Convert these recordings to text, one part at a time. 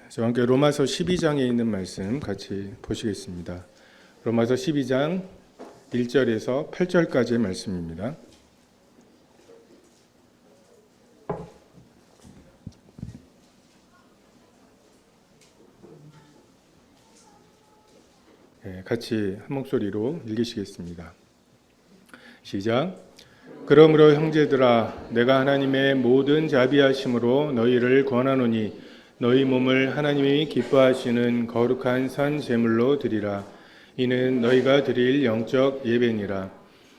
저와 함께 로마서 12장에 있는 말씀 같이 보시겠습니다. 로마서 12장 1절에서 8절까지의 말씀입니다. 같이 한 목소리로 읽으시겠습니다. 시작. 그러므로 형제들아, 내가 하나님의 모든 자비하심으로 너희를 권하노니 너희 몸을 하나님이 기뻐하시는 거룩한 산 제물로 드리라. 이는 너희가 드릴 영적 예배니라.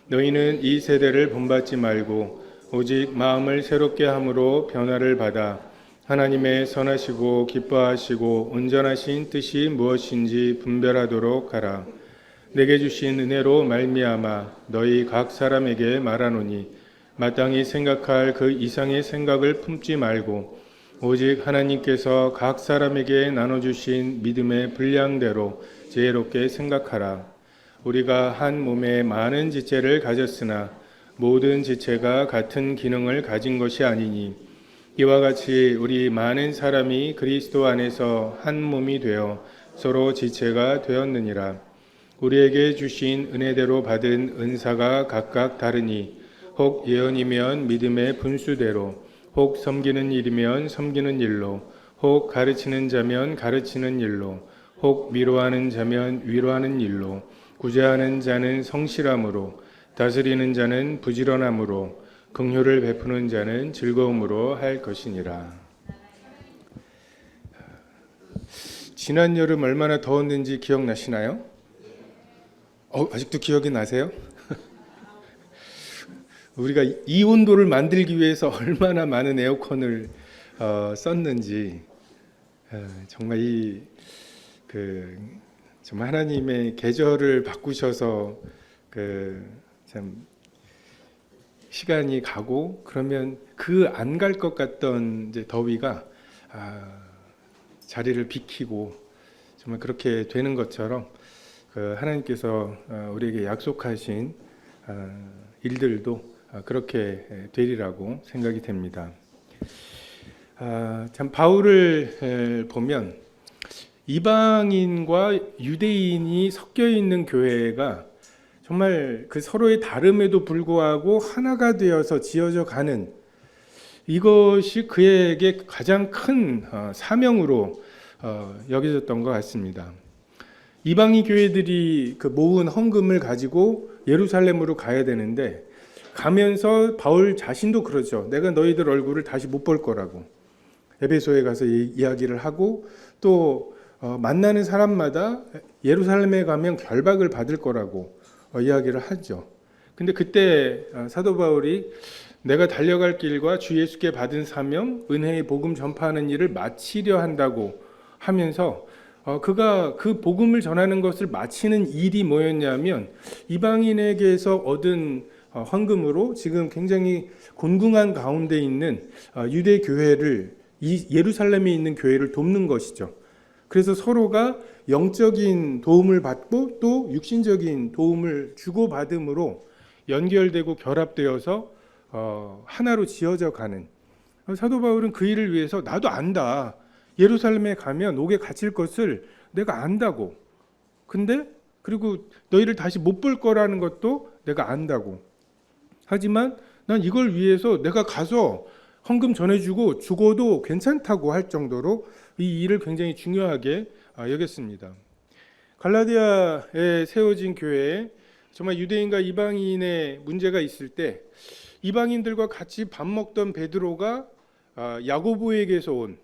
너희는 이 세대를 본받지 말고 오직 마음을 새롭게 함으로 변화를 받아 하나님의 선하시고 기뻐하시고 온전하신 뜻이 무엇인지 분별하도록 하라. 내게 주신 은혜로 말미암아 너희 각 사람에게 말하노니 마땅히 생각할 그 이상의 생각을 품지 말고 오직 하나님께서 각 사람에게 나눠주신 믿음의 분량대로 지혜롭게 생각하라. 우리가 한 몸에 많은 지체를 가졌으나 모든 지체가 같은 기능을 가진 것이 아니니 이와 같이 우리 많은 사람이 그리스도 안에서 한 몸이 되어 서로 지체가 되었느니라. 우리에게 주신 은혜대로 받은 은사가 각각 다르니 혹 예언이면 믿음의 분수대로, 혹 섬기는 일이면 섬기는 일로, 혹 가르치는 자면 가르치는 일로, 혹 위로하는 자면 위로하는 일로, 구제하는 자는 성실함으로, 다스리는 자는 부지런함으로, 긍휼을 베푸는 자는 즐거움으로 할 것이니라. 지난 여름 얼마나 더웠는지 기억나시나요? 아직도 기억이 나세요? 우리가 이 온도를 만들기 위해서 얼마나 많은 에어컨을 썼는지 정말 정말 하나님의 계절을 바꾸셔서 참 시간이 가고 그러면 그 안 갈 것 같던 이제 더위가 자리를 비키고 정말 그렇게 되는 것처럼 하나님께서 우리에게 약속하신 일들도 그렇게 되리라고 생각이 됩니다. 참 바울을 보면 이방인과 유대인이 섞여 있는 교회가 정말 그 서로의 다름에도 불구하고 하나가 되어서 지어져 가는 이것이 그에게 가장 큰 사명으로 여겨졌던 것 같습니다. 이방인 교회들이 그 모은 헌금을 가지고 예루살렘으로 가야 되는데 가면서 바울 자신도 그러죠. 내가 너희들 얼굴을 다시 못 볼 거라고. 에베소에 가서 이야기를 하고 또 만나는 사람마다 예루살렘에 가면 결박을 받을 거라고 이야기를 하죠. 근데 그때 사도 바울이 내가 달려갈 길과 주 예수께 받은 사명, 은혜의 복음 전파하는 일을 마치려 한다고 하면서 그가 그 복음을 전하는 것을 마치는 일이 뭐였냐면 이방인에게서 얻은 헌금으로 지금 굉장히 곤궁한 가운데 있는 유대 교회를 예루살렘에 있는 교회를 돕는 것이죠. 그래서 서로가 영적인 도움을 받고 또 육신적인 도움을 주고받음으로 연결되고 결합되어서 하나로 지어져 가는 사도 바울은 그 일을 위해서 나도 안다. 예루살렘에 가면 옥에 갇힐 것을 내가 안다고. 근데 그리고 너희를 다시 못 볼 거라는 것도 내가 안다고. 하지만 난 이걸 위해서 내가 가서 헌금 전해주고 죽어도 괜찮다고 할 정도로 이 일을 굉장히 중요하게 여겼습니다. 갈라디아에 세워진 교회에 정말 유대인과 이방인의 문제가 있을 때 이방인들과 같이 밥 먹던 베드로가 야고보에게서 온,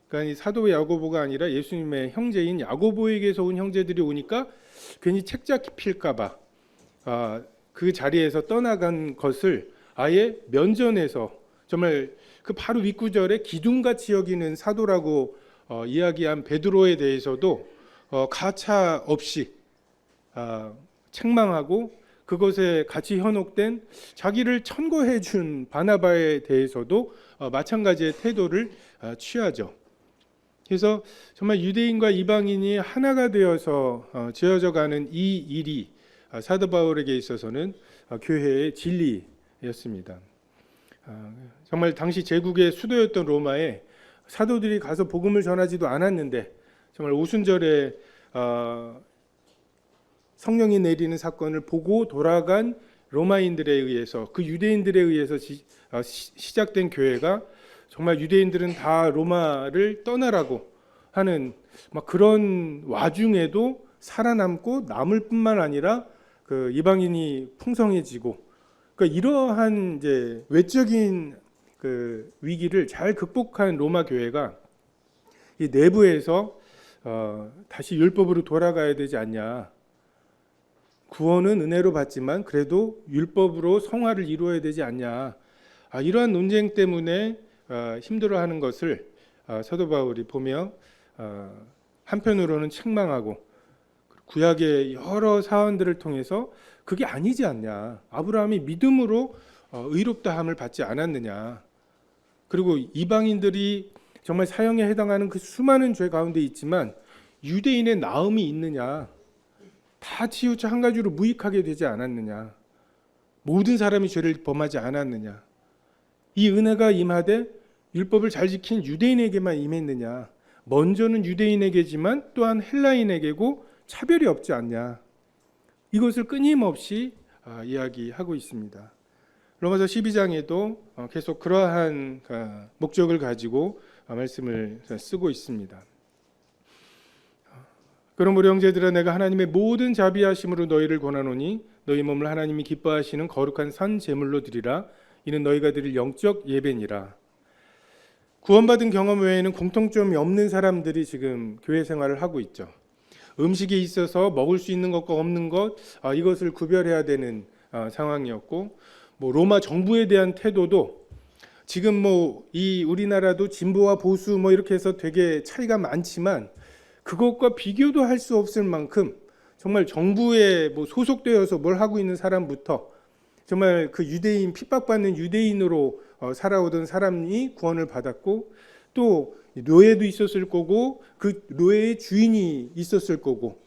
그러니까 사도 야고보가 아니라 예수님의 형제인 야고보에게서 온 형제들이 오니까 괜히 책자 필까 봐 그 자리에서 떠나간 것을 아예 면전에서 정말 그 바로 윗구절에 기둥같이 여기는 사도라고 이야기한 베드로에 대해서도 가차 없이 책망하고 그것에 같이 현혹된 자기를 천거해 준 바나바에 대해서도 마찬가지의 태도를 취하죠. 그래서 정말 유대인과 이방인이 하나가 되어서 지어져 가는 이 일이 사도 바울에게 있어서는 교회의 진리였습니다. 정말 당시 제국의 수도였던 로마에 사도들이 가서 복음을 전하지도 않았는데 정말 오순절에 성령이 내리는 사건을 보고 돌아간 로마인들에 의해서, 그 유대인들에 의해서 시작된 교회가 정말 유대인들은 다 로마를 떠나라고 하는 막 그런 와중에도 살아남고 남을 뿐만 아니라 그 이방인이 풍성해지고, 그러니까 이러한 이제 외적인 그 위기를 잘 극복한 로마 교회가 이 내부에서 다시 율법으로 돌아가야 되지 않냐. 구원은 은혜로 받지만 그래도 율법으로 성화를 이루어야 되지 않냐. 이러한 논쟁 때문에 힘들어하는 것을 사도 바울이 보며 한편으로는 책망하고, 구약의 여러 사원들을 통해서 그게 아니지 않냐. 아브라함이 믿음으로 의롭다함을 받지 않았느냐. 그리고 이방인들이 정말 사형에 해당하는 그 수많은 죄 가운데 있지만 유대인의 나음이 있느냐. 다 치우쳐 한 가지로 무익하게 되지 않았느냐. 모든 사람이 죄를 범하지 않았느냐. 이 은혜가 임하되 율법을 잘 지킨 유대인에게만 임했느냐. 먼저는 유대인에게지만 또한 헬라인에게고 차별이 없지 않냐. 이것을 끊임없이 이야기하고 있습니다. 로마서 12장에도 계속 그러한 목적을 가지고 말씀을 쓰고 있습니다. 그러므로 형제들아, 내가 하나님의 모든 자비하심으로 너희를 권하노니 너희 몸을 하나님이 기뻐하시는 거룩한 선 제물로 드리라. 이는 너희가 드릴 영적 예배니라. 구원받은 경험 외에는 공통점이 없는 사람들이 지금 교회 생활을 하고 있죠. 음식에 있어서 먹을 수 있는 것과 없는 것, 이것을 구별해야 되는 상황이었고, 로마 정부에 대한 태도도 지금 이 우리나라도 진보와 보수 이렇게 해서 되게 차이가 많지만 그것과 비교도 할 수 없을 만큼 정말 정부에 소속되어서 뭘 하고 있는 사람부터 정말 그 유대인, 핍박받는 유대인으로 살아오던 사람이 구원을 받았고, 또 노예도 있었을 거고 그 노예의 주인이 있었을 거고,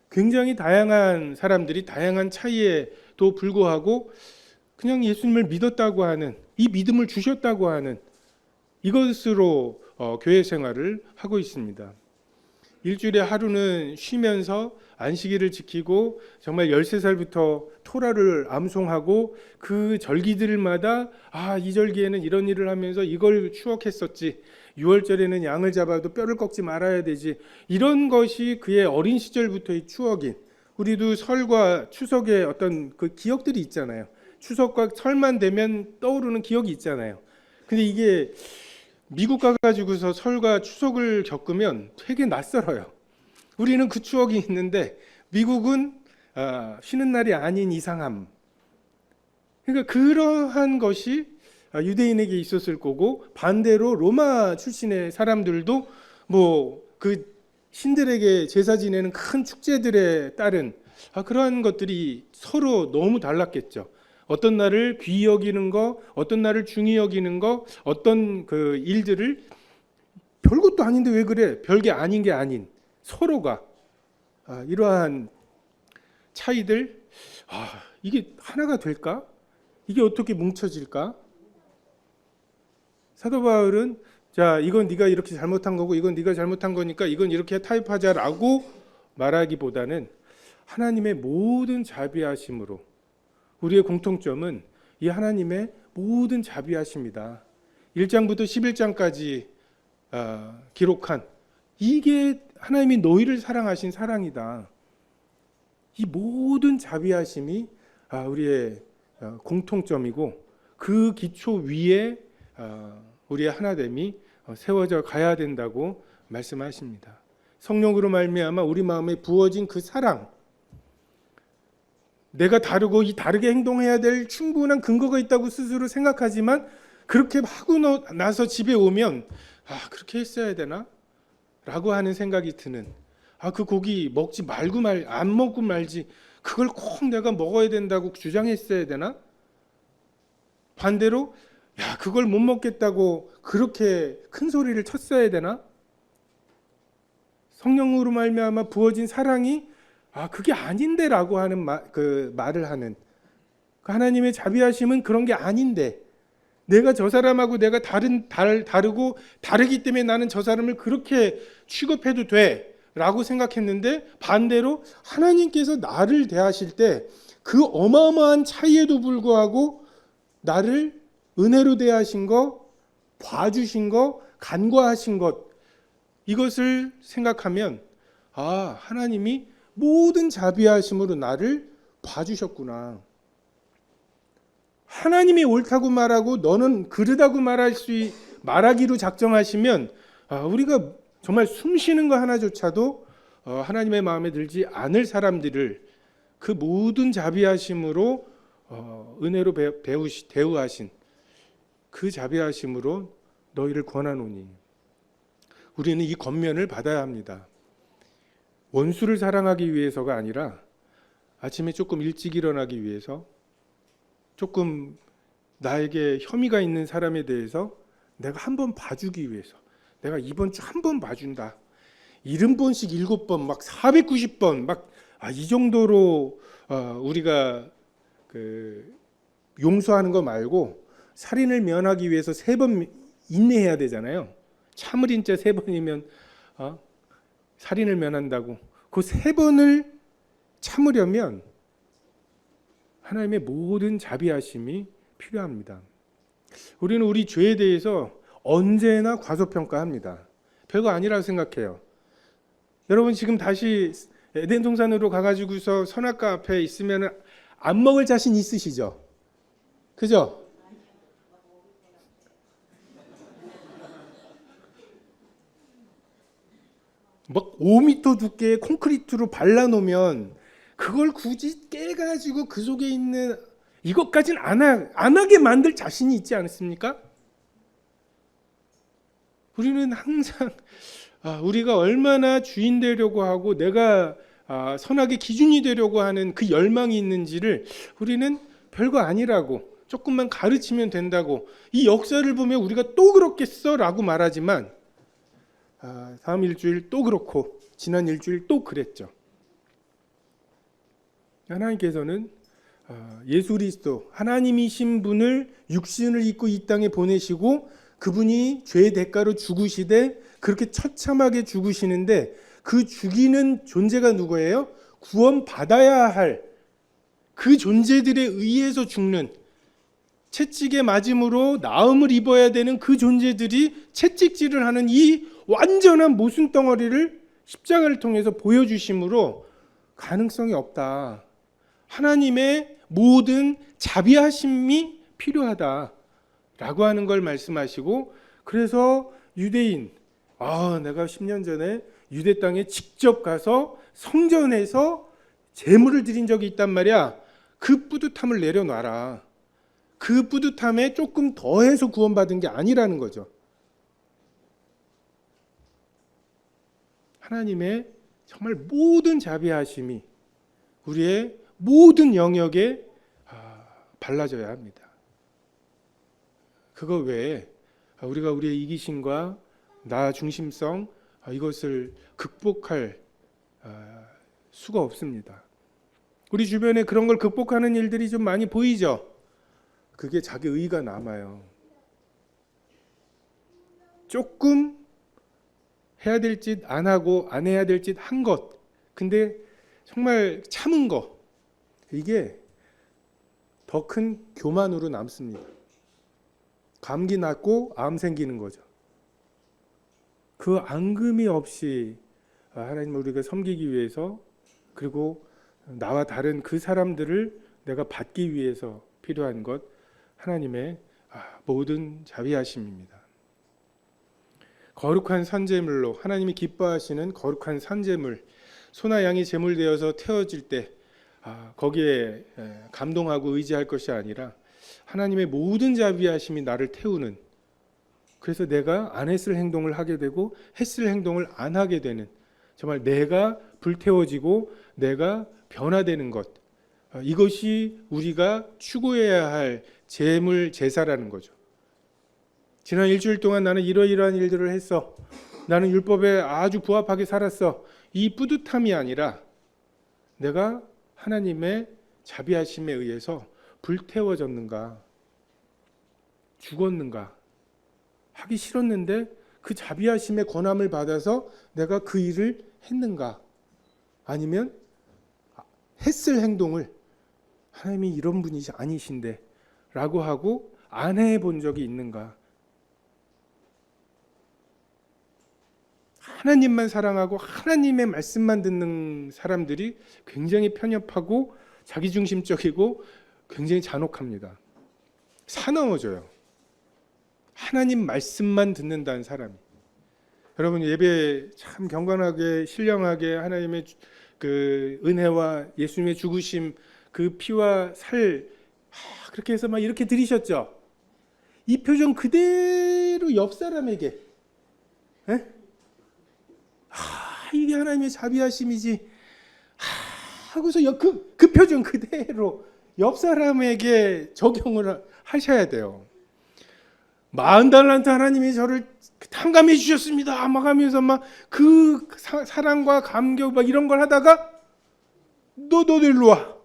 굉장히 다양한 사람들이 다양한 차이에도 불구하고 그냥 예수님을 믿었다고 하는, 이 믿음을 주셨다고 하는 이것으로 교회 생활을 하고 있습니다. 일주일에 하루는 쉬면서 안식일을 지키고 정말 13살부터 토라를 암송하고 그 절기들마다 이 절기에는 이런 일을 하면서 이걸 추억했었지, 6월절에는 양을 잡아도 뼈를 꺾지 말아야 되지, 이런 것이 그의 어린 시절부터의 추억인, 우리도 설과 추석의 어떤 그 기억들이 있잖아요. 추석과 설만 되면 떠오르는 기억이 있잖아요. 근데 이게 미국 가가지고서 설과 추석을 겪으면 되게 낯설어요. 우리는 그 추억이 있는데 미국은 쉬는 날이 아닌 이상함. 그러니까 그러한 것이 유대인에게 있었을 거고, 반대로 로마 출신의 사람들도 그 신들에게 제사 지내는 큰 축제들에 따른 그러한 것들이 서로 너무 달랐겠죠. 어떤 날을 귀히 여기는 거, 어떤 날을 중히 여기는 거, 어떤 그 일들을 별것도 아닌데 왜 그래? 별게 아닌 게 아닌 서로가 이러한 차이들, 이게 하나가 될까? 이게 어떻게 뭉쳐질까? 사도 바울은 이건 네가 이렇게 잘못한 거고 이건 네가 잘못한 거니까 이건 이렇게 타협하자라고 말하기보다는 하나님의 모든 자비하심으로, 우리의 공통점은 이 하나님의 모든 자비하심이다. 1장부터 11장까지 기록한 이게 하나님이 너희를 사랑하신 사랑이다. 이 모든 자비하심이 우리의 공통점이고, 그 기초 위에 우리의 하나됨이 세워져 가야 된다고 말씀하십니다. 성령으로 말미암아 우리 마음에 부어진 그 사랑, 내가 다르고 다르게 행동해야 될 충분한 근거가 있다고 스스로 생각하지만 그렇게 하고 나서 집에 오면 그렇게 했어야 되나? 라고 하는 생각이 드는, 그 고기 먹지 말고 안 먹고 말지 그걸 꼭 내가 먹어야 된다고 주장했어야 되나? 반대로 그걸 못 먹겠다고 그렇게 큰 소리를 쳤어야 되나? 성령으로 말미암아 부어진 사랑이 그게 아닌데라고 하는 말을 하는, 하나님의 자비하심은 그런 게 아닌데, 내가 저 사람하고 내가 다르고 다르기 때문에 나는 저 사람을 그렇게 취급해도 돼 라고 생각했는데, 반대로 하나님께서 나를 대하실 때 그 어마어마한 차이에도 불구하고 나를 은혜로 대하신 것, 봐주신 것, 간과하신 것, 이것을 생각하면 하나님이 모든 자비하심으로 나를 봐주셨구나. 하나님이 옳다고 말하고 너는 그르다고 말하기로 작정하시면 우리가 정말 숨 쉬는 거 하나조차도 하나님의 마음에 들지 않을 사람들을 그 모든 자비하심으로 은혜로 대우하신 그 자비하심으로 너희를 권하노니. 우리는 이 권면을 받아야 합니다. 원수를 사랑하기 위해서가 아니라 아침에 조금 일찍 일어나기 위해서, 조금 나에게 혐의가 있는 사람에 대해서 내가 한번 봐주기 위해서, 내가 이번 주 한 번 봐준다. 70번씩 7번, 막 490번, 막 이 정도로 우리가 용서하는 거 말고, 살인을 면하기 위해서 3번 인내해야 되잖아요. 참을인자 3번이면 살인을 면한다고. 그 3번을 참으려면 하나님의 모든 자비하심이 필요합니다. 우리는 우리 죄에 대해서 언제나 과소평가합니다. 별거 아니라고 생각해요. 여러분 지금 다시 에덴 동산으로 가가지고서 선악과 앞에 있으면 안 먹을 자신 있으시죠? 그죠? 막 5m 두께의 콘크리트로 발라놓으면 그걸 굳이 깨가지고 그 속에 있는 이것까지는 안 하게 만들 자신이 있지 않습니까? 우리는 항상 우리가 얼마나 주인 되려고 하고 내가 선악의 기준이 되려고 하는 그 열망이 있는지를 우리는 별거 아니라고, 조금만 가르치면 된다고, 이 역사를 보면 우리가 또 그렇겠어 라고 말하지만 다음 일주일 또 그렇고 지난 일주일 또 그랬죠. 하나님께서는 예수 그리스도 하나님이신 분을 육신을 입고 이 땅에 보내시고 그분이 죄의 대가로 죽으시되 그렇게 처참하게 죽으시는데, 그 죽이는 존재가 누구예요? 구원받아야 할 그 존재들에 의해서 죽는, 채찍에 맞음으로 나음을 입어야 되는 그 존재들이 채찍질을 하는 이 완전한 모순 덩어리를 십자가를 통해서 보여주심으로 가능성이 없다. 하나님의 모든 자비하심이 필요하다라고 하는 걸 말씀하시고, 그래서 유대인, 내가 10년 전에 유대 땅에 직접 가서 성전에서 제물을 드린 적이 있단 말이야. 그 뿌듯함을 내려놔라. 그 뿌듯함에 조금 더해서 구원받은 게 아니라는 거죠. 하나님의 정말 모든 자비하심이 우리의 모든 영역에 발라져야 합니다. 그거 외에 우리가 우리의 이기심과 나 중심성, 이것을 극복할 수가 없습니다. 우리 주변에 그런 걸 극복하는 일들이 좀 많이 보이죠. 그게 자기 의가 남아요. 조금 해야 될 짓 안 하고 안 해야 될 짓 한 것, 근데 정말 참은 거, 이게 더 큰 교만으로 남습니다. 감기 낫고 암 생기는 거죠. 그 앙금이 없이 하나님을 우리가 섬기기 위해서, 그리고 나와 다른 그 사람들을 내가 받기 위해서 필요한 것, 하나님의 모든 자비하심입니다. 거룩한 산제물로, 하나님이 기뻐하시는 거룩한 산제물, 소나 양이 제물되어서 태워질 때 거기에 감동하고 의지할 것이 아니라 하나님의 모든 자비하심이 나를 태우는, 그래서 내가 안 했을 행동을 하게 되고 했을 행동을 안 하게 되는, 정말 내가 불태워지고 내가 변화되는 것, 이것이 우리가 추구해야 할 제물 제사라는 거죠. 지난 일주일 동안 나는 이러이러한 일들을 했어, 나는 율법에 아주 부합하게 살았어, 이 뿌듯함이 아니라 내가 하나님의 자비하심에 의해서 불태워졌는가, 죽었는가? 하기 싫었는데 그 자비하심의 권함을 받아서 내가 그 일을 했는가? 아니면 했을 행동을 하나님이 이런 분이 아니신데 라고 하고 안 해본 적이 있는가? 하나님만 사랑하고 하나님의 말씀만 듣는 사람들이 굉장히 편협하고 자기중심적이고 굉장히 잔혹합니다. 사나워져요. 하나님 말씀만 듣는다는 사람이. 여러분 예배 참 경건하게 신령하게 하나님의 그 은혜와 예수님의 죽으심 그 피와 살 그렇게 해서 막 이렇게 드리셨죠. 이 표정 그대로 옆 사람에게 이게 하나님의 자비하심이지 하고서 그 표정 그대로 옆 사람에게 적용을 하셔야 돼요. 40달란트 하나님이 저를 탕감해 주셨습니다 막 하면서 막 그 사랑과 감격 막 이런 걸 하다가 너 일로 와.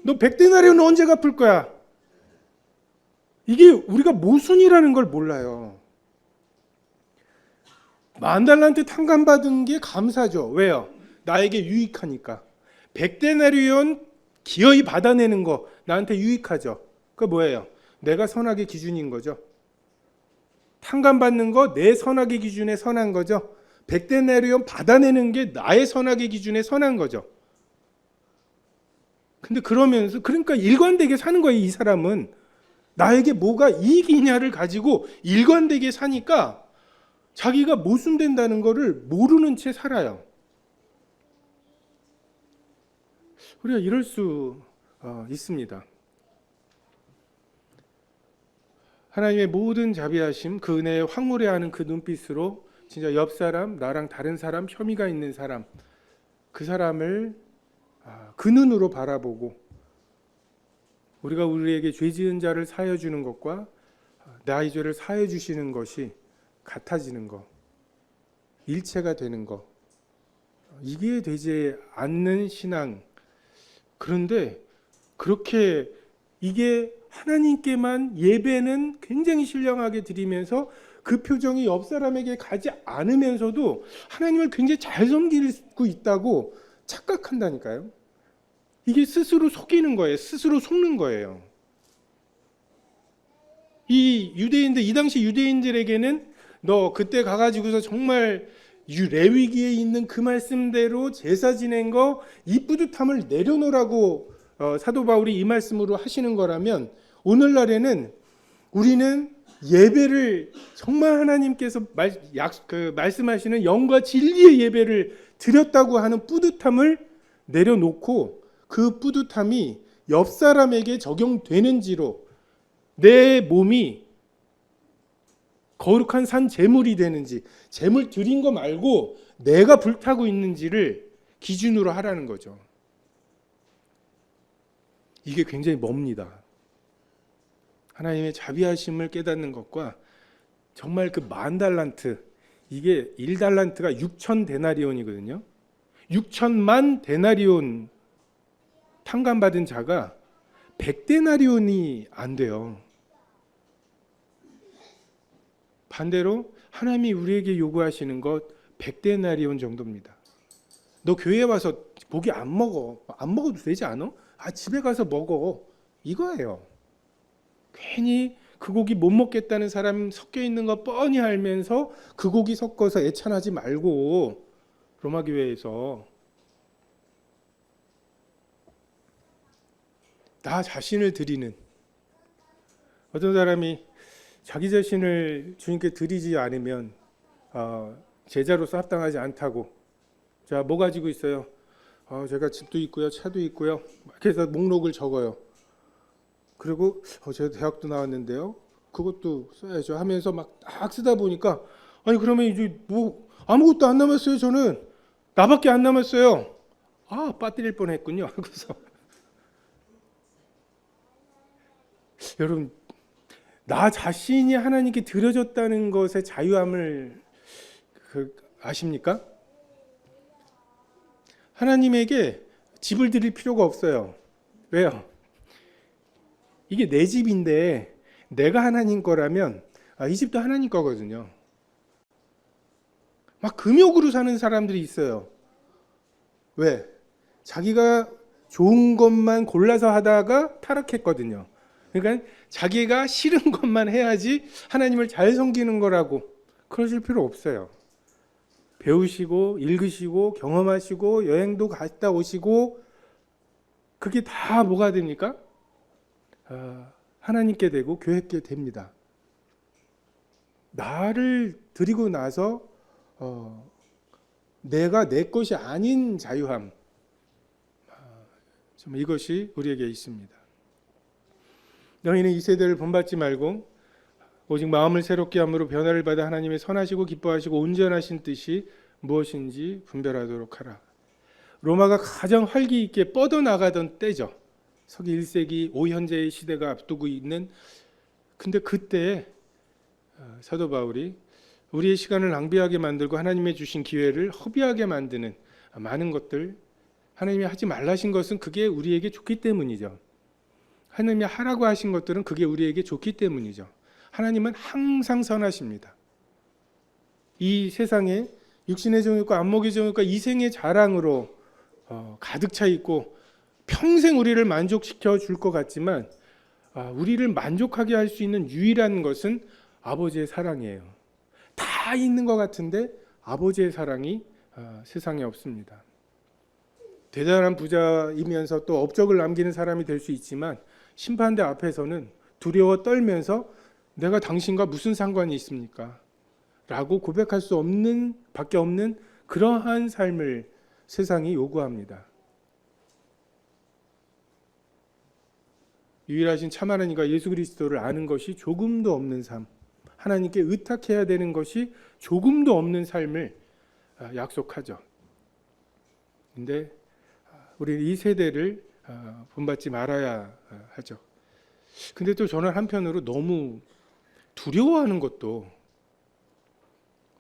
너 100데나리온 언제 갚을 거야? 이게 우리가 모순이라는 걸 몰라요. 10,000달란트 탕감받은 게 감사죠. 왜요? 나에게 유익하니까. 100데나리온 기어이 받아내는 거 나한테 유익하죠. 그게 뭐예요? 내가 선악의 기준인 거죠. 탕감받는 거 내 선악의 기준에 선한 거죠. 100데나리온 받아내는 게 나의 선악의 기준에 선한 거죠. 근데 그러면서 그러니까 일관되게 사는 거예요. 이 사람은 나에게 뭐가 이익이냐를 가지고 일관되게 사니까 자기가 모순된다는 거를 모르는 채 살아요. 우리가 이럴 수 있습니다. 하나님의 모든 자비하심, 그 은혜에 황홀해하는 그 눈빛으로 진짜 옆 사람, 나랑 다른 사람, 혐의가 있는 사람, 그 사람을 그 눈으로 바라보고 우리가 우리에게 죄 지은 자를 사하여 주는 것과 나의 죄를 사하여 주시는 것이 같아지는 것, 일체가 되는 것, 이게 되지 않는 신앙. 그런데 그렇게 이게 하나님께만 예배는 굉장히 신령하게 드리면서 그 표정이 옆 사람에게 가지 않으면서도 하나님을 굉장히 잘 섬기고 있다고 착각한다니까요. 이게 스스로 속이는 거예요. 스스로 속는 거예요. 이 당시 유대인들에게는 너 그때 가가지고서 정말 레위기에 있는 그 말씀대로 제사 지낸 거 이 뿌듯함을 내려놓으라고 사도 바울이 이 말씀으로 하시는 거라면 오늘날에는 우리는 예배를 정말 하나님께서 말씀하시는 영과 진리의 예배를 드렸다고 하는 뿌듯함을 내려놓고 그 뿌듯함이 옆 사람에게 적용되는지로 내 몸이 거룩한 산 제물이 되는지 제물 드린 거 말고 내가 불타고 있는지를 기준으로 하라는 거죠. 이게 굉장히 멉니다. 하나님의 자비하심을 깨닫는 것과 정말 그 10,000달란트, 이게 1달란트가 6,000데나리온이거든요. 6,000만 데나리온 탕감받은 자가 100데나리온이 안 돼요. 반대로 하나님이 우리에게 요구하시는 것 100데나리온 정도입니다. 너 교회 와서 고기 안 먹어도 되지 않아? 집에 가서 먹어. 이거예요. 괜히 그 고기 못 먹겠다는 사람 섞여 있는 거 뻔히 알면서 그 고기 섞어서 애찬하지 말고 로마 교회에서 나 자신을 드리는, 어떤 사람이 자기 자신을 주님께 드리지 않으면 제자로서 합당하지 않다고. 자, 뭐 가지고 있어요? 제가 집도 있고요, 차도 있고요. 이렇게 해서 목록을 적어요. 그리고 제가 대학도 나왔는데요, 그것도 써야죠 하면서 막 딱 쓰다 보니까 그러면 이제 뭐 아무것도 안 남았어요. 저는 나밖에 안 남았어요. 빠뜨릴 뻔했군요. 하고서 여러분, 나 자신이 하나님께 드려졌다는 것의 자유함을 아십니까? 하나님에게 집을 드릴 필요가 없어요. 왜요? 이게 내 집인데 내가 하나님 거라면 이 집도 하나님 거거든요. 막 금욕으로 사는 사람들이 있어요. 왜? 자기가 좋은 것만 골라서 하다가 타락했거든요. 그러니까 자기가 싫은 것만 해야지 하나님을 잘 섬기는 거라고 그러실 필요 없어요. 배우시고 읽으시고 경험하시고 여행도 갔다 오시고 그게 다 뭐가 됩니까? 하나님께 되고 교회께 됩니다. 나를 드리고 나서 내가 내 것이 아닌 자유함, 정말 이것이 우리에게 있습니다. 너희는 이 세대를 본받지 말고 오직 마음을 새롭게 함으로 변화를 받아 하나님의 선하시고 기뻐하시고 온전하신 뜻이 무엇인지 분별하도록 하라. 로마가 가장 활기 있게 뻗어나가던 때죠. 서기 1세기 오현재의 시대가 앞두고 있는, 근데 그때 사도 바울이 우리의 시간을 낭비하게 만들고 하나님의 주신 기회를 허비하게 만드는 많은 것들, 하나님이 하지 말라신 것은 그게 우리에게 좋기 때문이죠. 하나님이 하라고 하신 것들은 그게 우리에게 좋기 때문이죠. 하나님은 항상 선하십니다. 이 세상에 육신의 정욕과 안목의 정욕과 이생의 자랑으로 가득 차 있고 평생 우리를 만족시켜 줄 것 같지만 우리를 만족하게 할 수 있는 유일한 것은 아버지의 사랑이에요. 다 있는 것 같은데 아버지의 사랑이 세상에 없습니다. 대단한 부자이면서 또 업적을 남기는 사람이 될 수 있지만 심판대 앞에서는 두려워 떨면서 내가 당신과 무슨 상관이 있습니까? 라고 고백할 수 없는 밖에 없는 그러한 삶을 세상이 요구합니다. 유일하신 참 하나님과 예수 그리스도를 아는 것이 조금도 없는 삶, 하나님께 의탁해야 되는 것이 조금도 없는 삶을 약속하죠. 근데 우리 이 세대를 본받지 말아야 하죠. 근데 또 저는 한편으로 너무 두려워하는 것도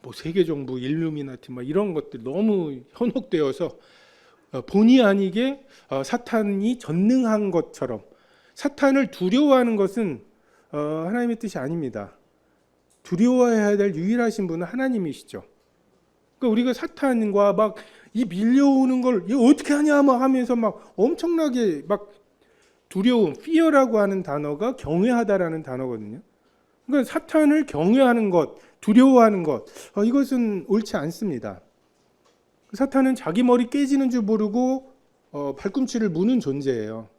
뭐 세계 정부, 일루미나티 뭐 이런 것들 너무 현혹되어서 본의 아니게 사탄이 전능한 것처럼, 사탄을 두려워하는 것은 하나님의 뜻이 아닙니다. 두려워해야 될 유일하신 분은 하나님이시죠. 그러니까 우리가 사탄과 막 이 밀려오는 걸 어떻게 하냐 막 하면서 막 엄청나게 막 두려움, fear라고 하는 단어가 경외하다라는 단어거든요. 그러니까 사탄을 경외하는 것, 두려워하는 것, 이것은 옳지 않습니다. 사탄은 자기 머리 깨지는 줄 모르고 발꿈치를 무는 존재예요.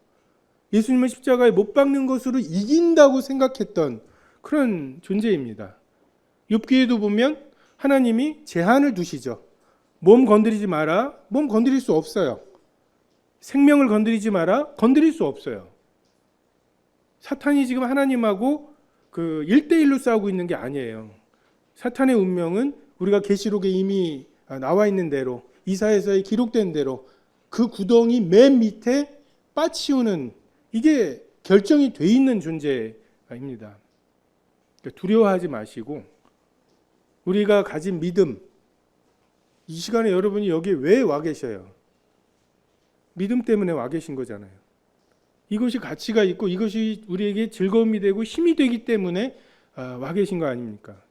예수님을 십자가에 못 박는 것으로 이긴다고 생각했던 그런 존재입니다. 욥기에도 보면 하나님이 제한을 두시죠. 몸 건드리지 마라. 몸 건드릴 수 없어요. 생명을 건드리지 마라. 건드릴 수 없어요. 사탄이 지금 하나님하고 그 1대1로 싸우고 있는 게 아니에요. 사탄의 운명은 우리가 계시록에 이미 나와 있는 대로, 이사야서에 기록된 대로 그 구덩이 맨 밑에 빠치우는, 이게 결정이 돼 있는 존재입니다. 두려워하지 마시고 우리가 가진 믿음, 이 시간에 여러분이 여기에 왜 와 계셔요? 믿음 때문에 와 계신 거잖아요. 이것이 가치가 있고 이것이 우리에게 즐거움이 되고 힘이 되기 때문에 와 계신 거 아닙니까?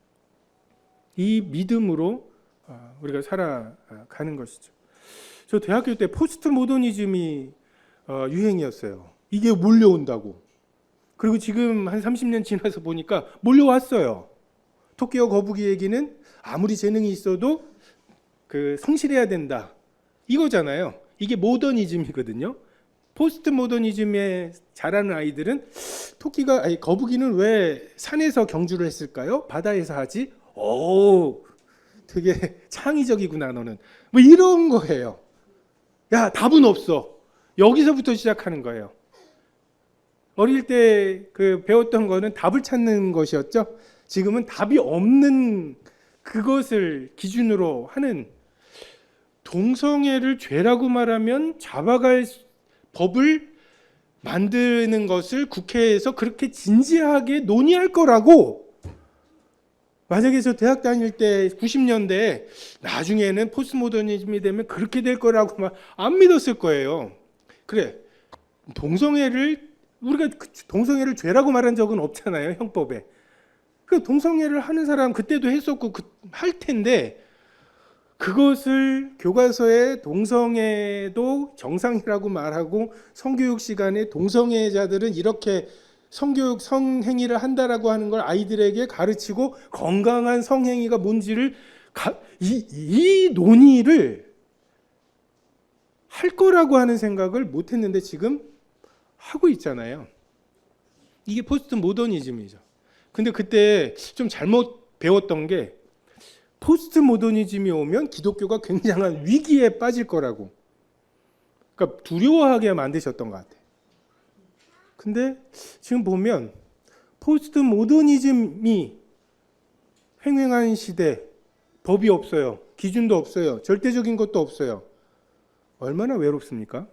이 믿음으로 우리가 살아가는 것이죠. 저 대학교 때 포스트 모더니즘이 유행이었어요. 이게 몰려온다고. 그리고 지금 한 30년 지나서 보니까 몰려왔어요. 토끼와 거북이 얘기는 아무리 재능이 있어도 그 성실해야 된다, 이거잖아요. 이게 모더니즘이거든요. 포스트 모더니즘에 자라는 아이들은 거북이는 왜 산에서 경주를 했을까요? 바다에서 하지? 오, 되게 창의적이구나 너는. 뭐 이런 거예요. 야, 답은 없어. 여기서부터 시작하는 거예요. 어릴 때 그 배웠던 거는 답을 찾는 것이었죠. 지금은 답이 없는 그것을 기준으로 하는, 동성애를 죄라고 말하면 잡아갈 법을 만드는 것을 국회에서 그렇게 진지하게 논의할 거라고. 만약에 저 대학 다닐 때 90년대에 나중에는 포스트모더니즘이 되면 그렇게 될 거라고 막 안 믿었을 거예요. 그래, 동성애를 우리가 동성애를 죄라고 말한 적은 없잖아요, 형법에. 그 동성애를 하는 사람 그때도 했었고 할 텐데 그것을 교과서에 동성애도 정상이라고 말하고 성교육 시간에 동성애자들은 이렇게 성교육 성행위를 한다라고 하는 걸 아이들에게 가르치고 건강한 성행위가 뭔지를 이 논의를 할 거라고 하는 생각을 못 했는데 지금 하고 있잖아요. 이게 포스트 모더니즘이죠. 근데 그때 좀 잘못 배웠던 게 포스트 모더니즘이 오면 기독교가 굉장한 위기에 빠질 거라고. 그러니까 두려워하게 만드셨던 것 같아요. 근데 지금 보면 포스트 모더니즘이 횡행한 시대, 법이 없어요. 기준도 없어요. 절대적인 것도 없어요. 얼마나 외롭습니까?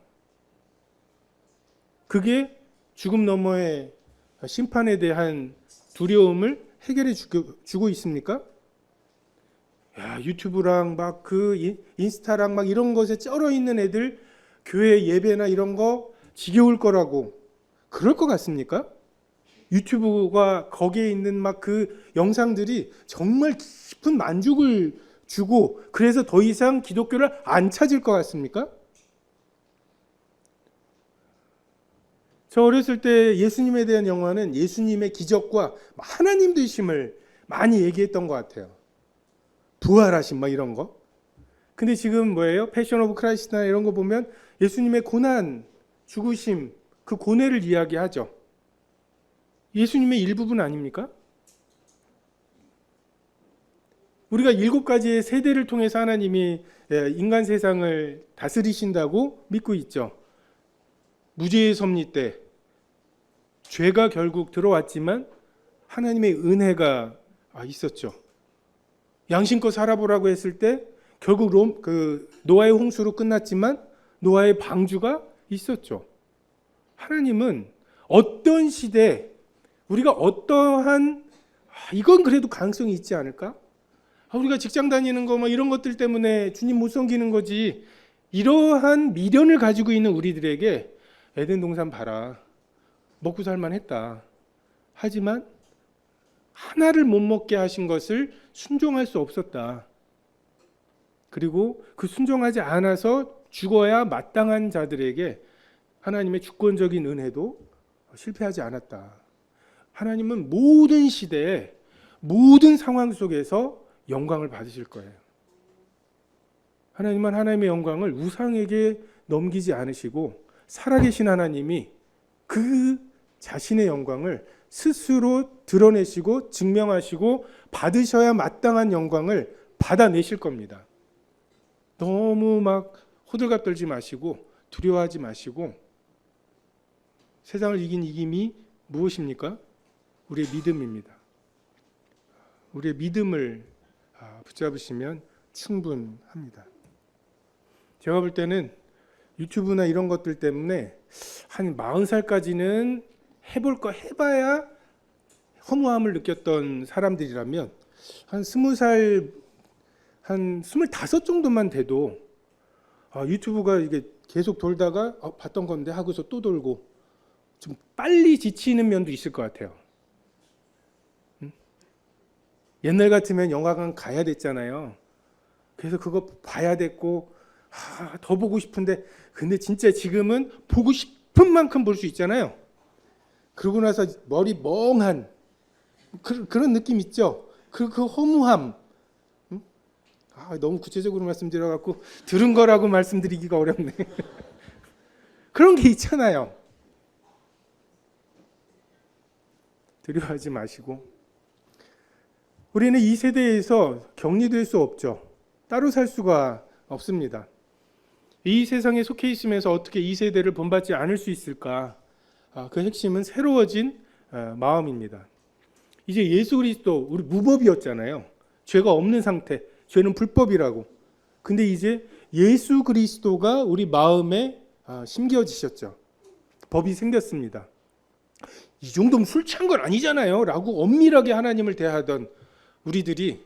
그게 죽음 너머의 심판에 대한 두려움을 해결해 주고 있습니까? 야, 유튜브랑 막 그 인스타랑 막 이런 것에 쩔어 있는 애들 교회 예배나 이런 거 지겨울 거라고 그럴 것 같습니까? 유튜브가 거기에 있는 막 그 영상들이 정말 깊은 만족을 주고 그래서 더 이상 기독교를 안 찾을 것 같습니까? 저 어렸을 때 예수님에 대한 영화는 예수님의 기적과 하나님 되심을 많이 얘기했던 것 같아요. 부활하심 막 이런 거. 근데 지금 뭐예요? 패션 오브 크라이스트나 이런 거 보면 예수님의 고난, 죽으심, 그 고뇌를 이야기하죠. 예수님의 일부분 아닙니까? 우리가 7가지의 세대를 통해서 하나님이 인간 세상을 다스리신다고 믿고 있죠. 무죄의 섭리 때 죄가 결국 들어왔지만 하나님의 은혜가 있었죠. 양심껏 살아보라고 했을 때 결국 노아의 홍수로 끝났지만 노아의 방주가 있었죠. 하나님은 어떤 시대 우리가 어떠한 이건 그래도 가능성이 있지 않을까? 우리가 직장 다니는 거 뭐 이런 것들 때문에 주님 못 섬기는 거지. 이러한 미련을 가지고 있는 우리들에게 에덴 동산 봐라. 먹고 살만 했다. 하지만 하나를 못 먹게 하신 것을 순종할 수 없었다. 그리고 그 순종하지 않아서 죽어야 마땅한 자들에게 하나님의 주권적인 은혜도 실패하지 않았다. 하나님은 모든 시대에 모든 상황 속에서 영광을 받으실 거예요. 하나님은 하나님의 영광을 우상에게 넘기지 않으시고 살아계신 하나님이 그 자신의 영광을 스스로 드러내시고 증명하시고 받으셔야 마땅한 영광을 받아내실 겁니다. 너무 막 호들갑 떨지 마시고 두려워하지 마시고 세상을 이긴 이김이 무엇입니까? 우리의 믿음입니다. 우리의 믿음을 붙잡으시면 충분합니다. 제가 볼 때는 유튜브나 이런 것들 때문에 한 40살까지는 해볼 거 해봐야 허무함을 느꼈던 사람들이라면 한 20살, 한 25 정도만 돼도 유튜브가 이게 계속 돌다가 봤던 건데 하고서 또 돌고 좀 빨리 지치는 면도 있을 것 같아요. 옛날 같으면 영화관 가야 됐잖아요. 그래서 그거 봐야 됐고 더 보고 싶은데 근데 진짜 지금은 보고 싶은 만큼 볼 수 있잖아요. 그러고 나서 머리 멍한 그런 느낌 있죠. 그 허무함. 너무 구체적으로 말씀드려갖고 들은 거라고 말씀드리기가 어렵네. 그런 게 있잖아요. 두려워하지 마시고 우리는 이 세대에서 격리될 수 없죠. 따로 살 수가 없습니다. 이 세상에 속해 있으면서 어떻게 이 세대를 본받지 않을 수 있을까? 그 핵심은 새로워진 마음입니다. 이제 예수 그리스도 우리 무법이었잖아요. 죄가 없는 상태, 죄는 불법이라고. 근데 이제 예수 그리스도가 우리 마음에 심겨지셨죠. 법이 생겼습니다. 이 정도면 술 취한 건 아니잖아요 라고 엄밀하게 하나님을 대하던 우리들이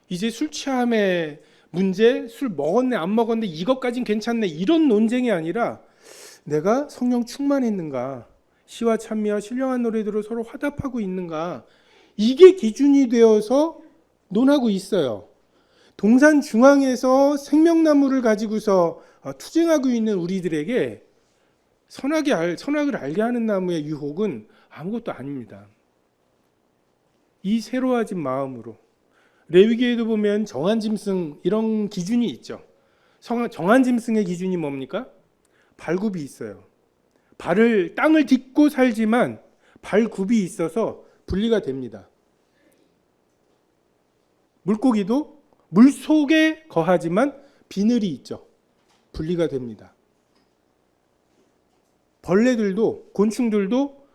이제 술 취함의 문제, 술 먹었네 안 먹었네 이것까진 괜찮네 이런 논쟁이 아니라 내가 성령 충만했는가, 시와 찬미와 신령한 노래들로 서로 화답하고 있는가? 이게 기준이 되어서 논하고 있어요. 동산 중앙에서 생명나무를 가지고서 투쟁하고 있는 우리들에게 선악을 알게 하는 나무의 유혹은 아무것도 아닙니다. 이 새로워진 마음으로 레위기에도 보면 정한짐승 이런 기준이 있죠. 정한짐승의 기준이 뭡니까? 발굽이 있어요. 땅을 딛고 살지만 발굽이 있어서 분리가 됩니다. 물고기도 물 속에 거하지만 비늘이 있죠. 분리가 됩니다. 벌레들도 곤충들도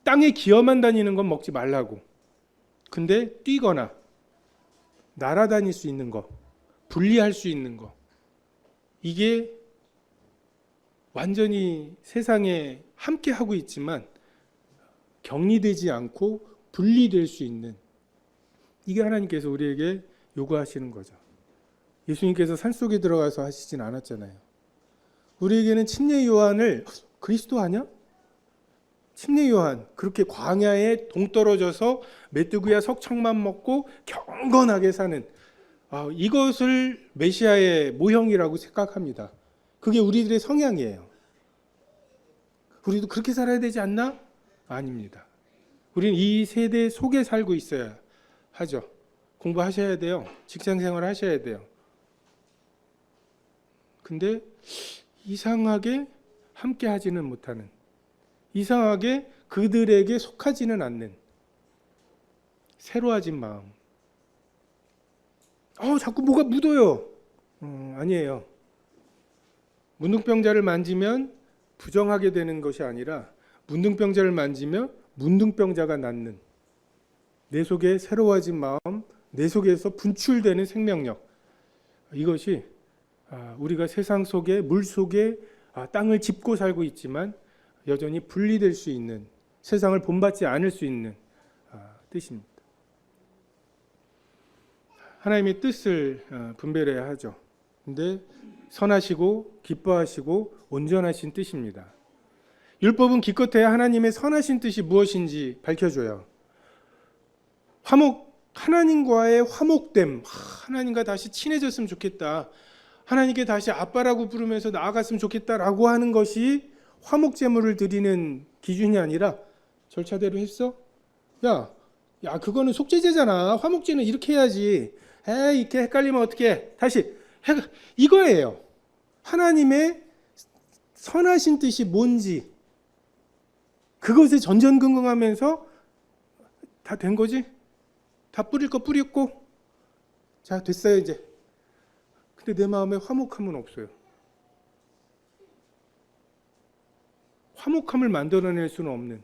땅에 기어만 다니는 건 먹지 말라고. 근데 뛰거나 날아다닐 수 있는 거, 분리할 수 있는 거, 이게 완전히 세상에 함께 하고 있지만 격리되지 않고 분리될 수 있는, 이게 하나님께서 우리에게 요구하시는 거죠. 예수님께서 산속에 들어가서 하시진 않았잖아요. 우리에게는 침례 요한을 그리스도 아냐? 침례 요한 그렇게 광야에 동떨어져서 메뚜기와 석청만 먹고 경건하게 사는 이것을 메시아의 모형이라고 생각합니다. 그게 우리들의 성향이에요. 우리도 그렇게 살아야 되지 않나? 아닙니다. 우리는 이 세대 속에 살고 있어야 하죠. 공부하셔야 돼요. 직장생활 하셔야 돼요. 근데 이상하게 함께 하지는 못하는, 이상하게 그들에게 속하지는 않는 새로워진 마음. 자꾸 뭐가 묻어요. 아니에요. 문둥병자를 만지면 부정하게 되는 것이 아니라 문둥병자를 만지면 문둥병자가 낫는, 내 속에 새로워진 마음, 내 속에서 분출되는 생명력, 이것이 우리가 세상 속에 물 속에 땅을 짚고 살고 있지만 여전히 분리될 수 있는, 세상을 본받지 않을 수 있는 뜻입니다. 하나님의 뜻을 분별해야 하죠. 근데 선하시고 기뻐하시고 온전하신 뜻입니다. 율법은 기껏해야 하나님의 선하신 뜻이 무엇인지 밝혀줘요. 하나님과의 화목됨, 하나님과 다시 친해졌으면 좋겠다, 하나님께 다시 아빠라고 부르면서 나아갔으면 좋겠다라고 하는 것이 화목제물을 드리는 기준이 아니라 절차대로 했어? 야 그거는 속죄제잖아. 화목제는 이렇게 해야지. 이렇게 헷갈리면 어떡해. 다시 이거예요. 하나님의 선하신 뜻이 뭔지 그것에 전전긍긍하면서 다 된 거지? 다 뿌릴 거 뿌렸고 자 됐어요 이제. 근데 내 마음에 화목함은 없어요. 화목함을 만들어낼 수는 없는,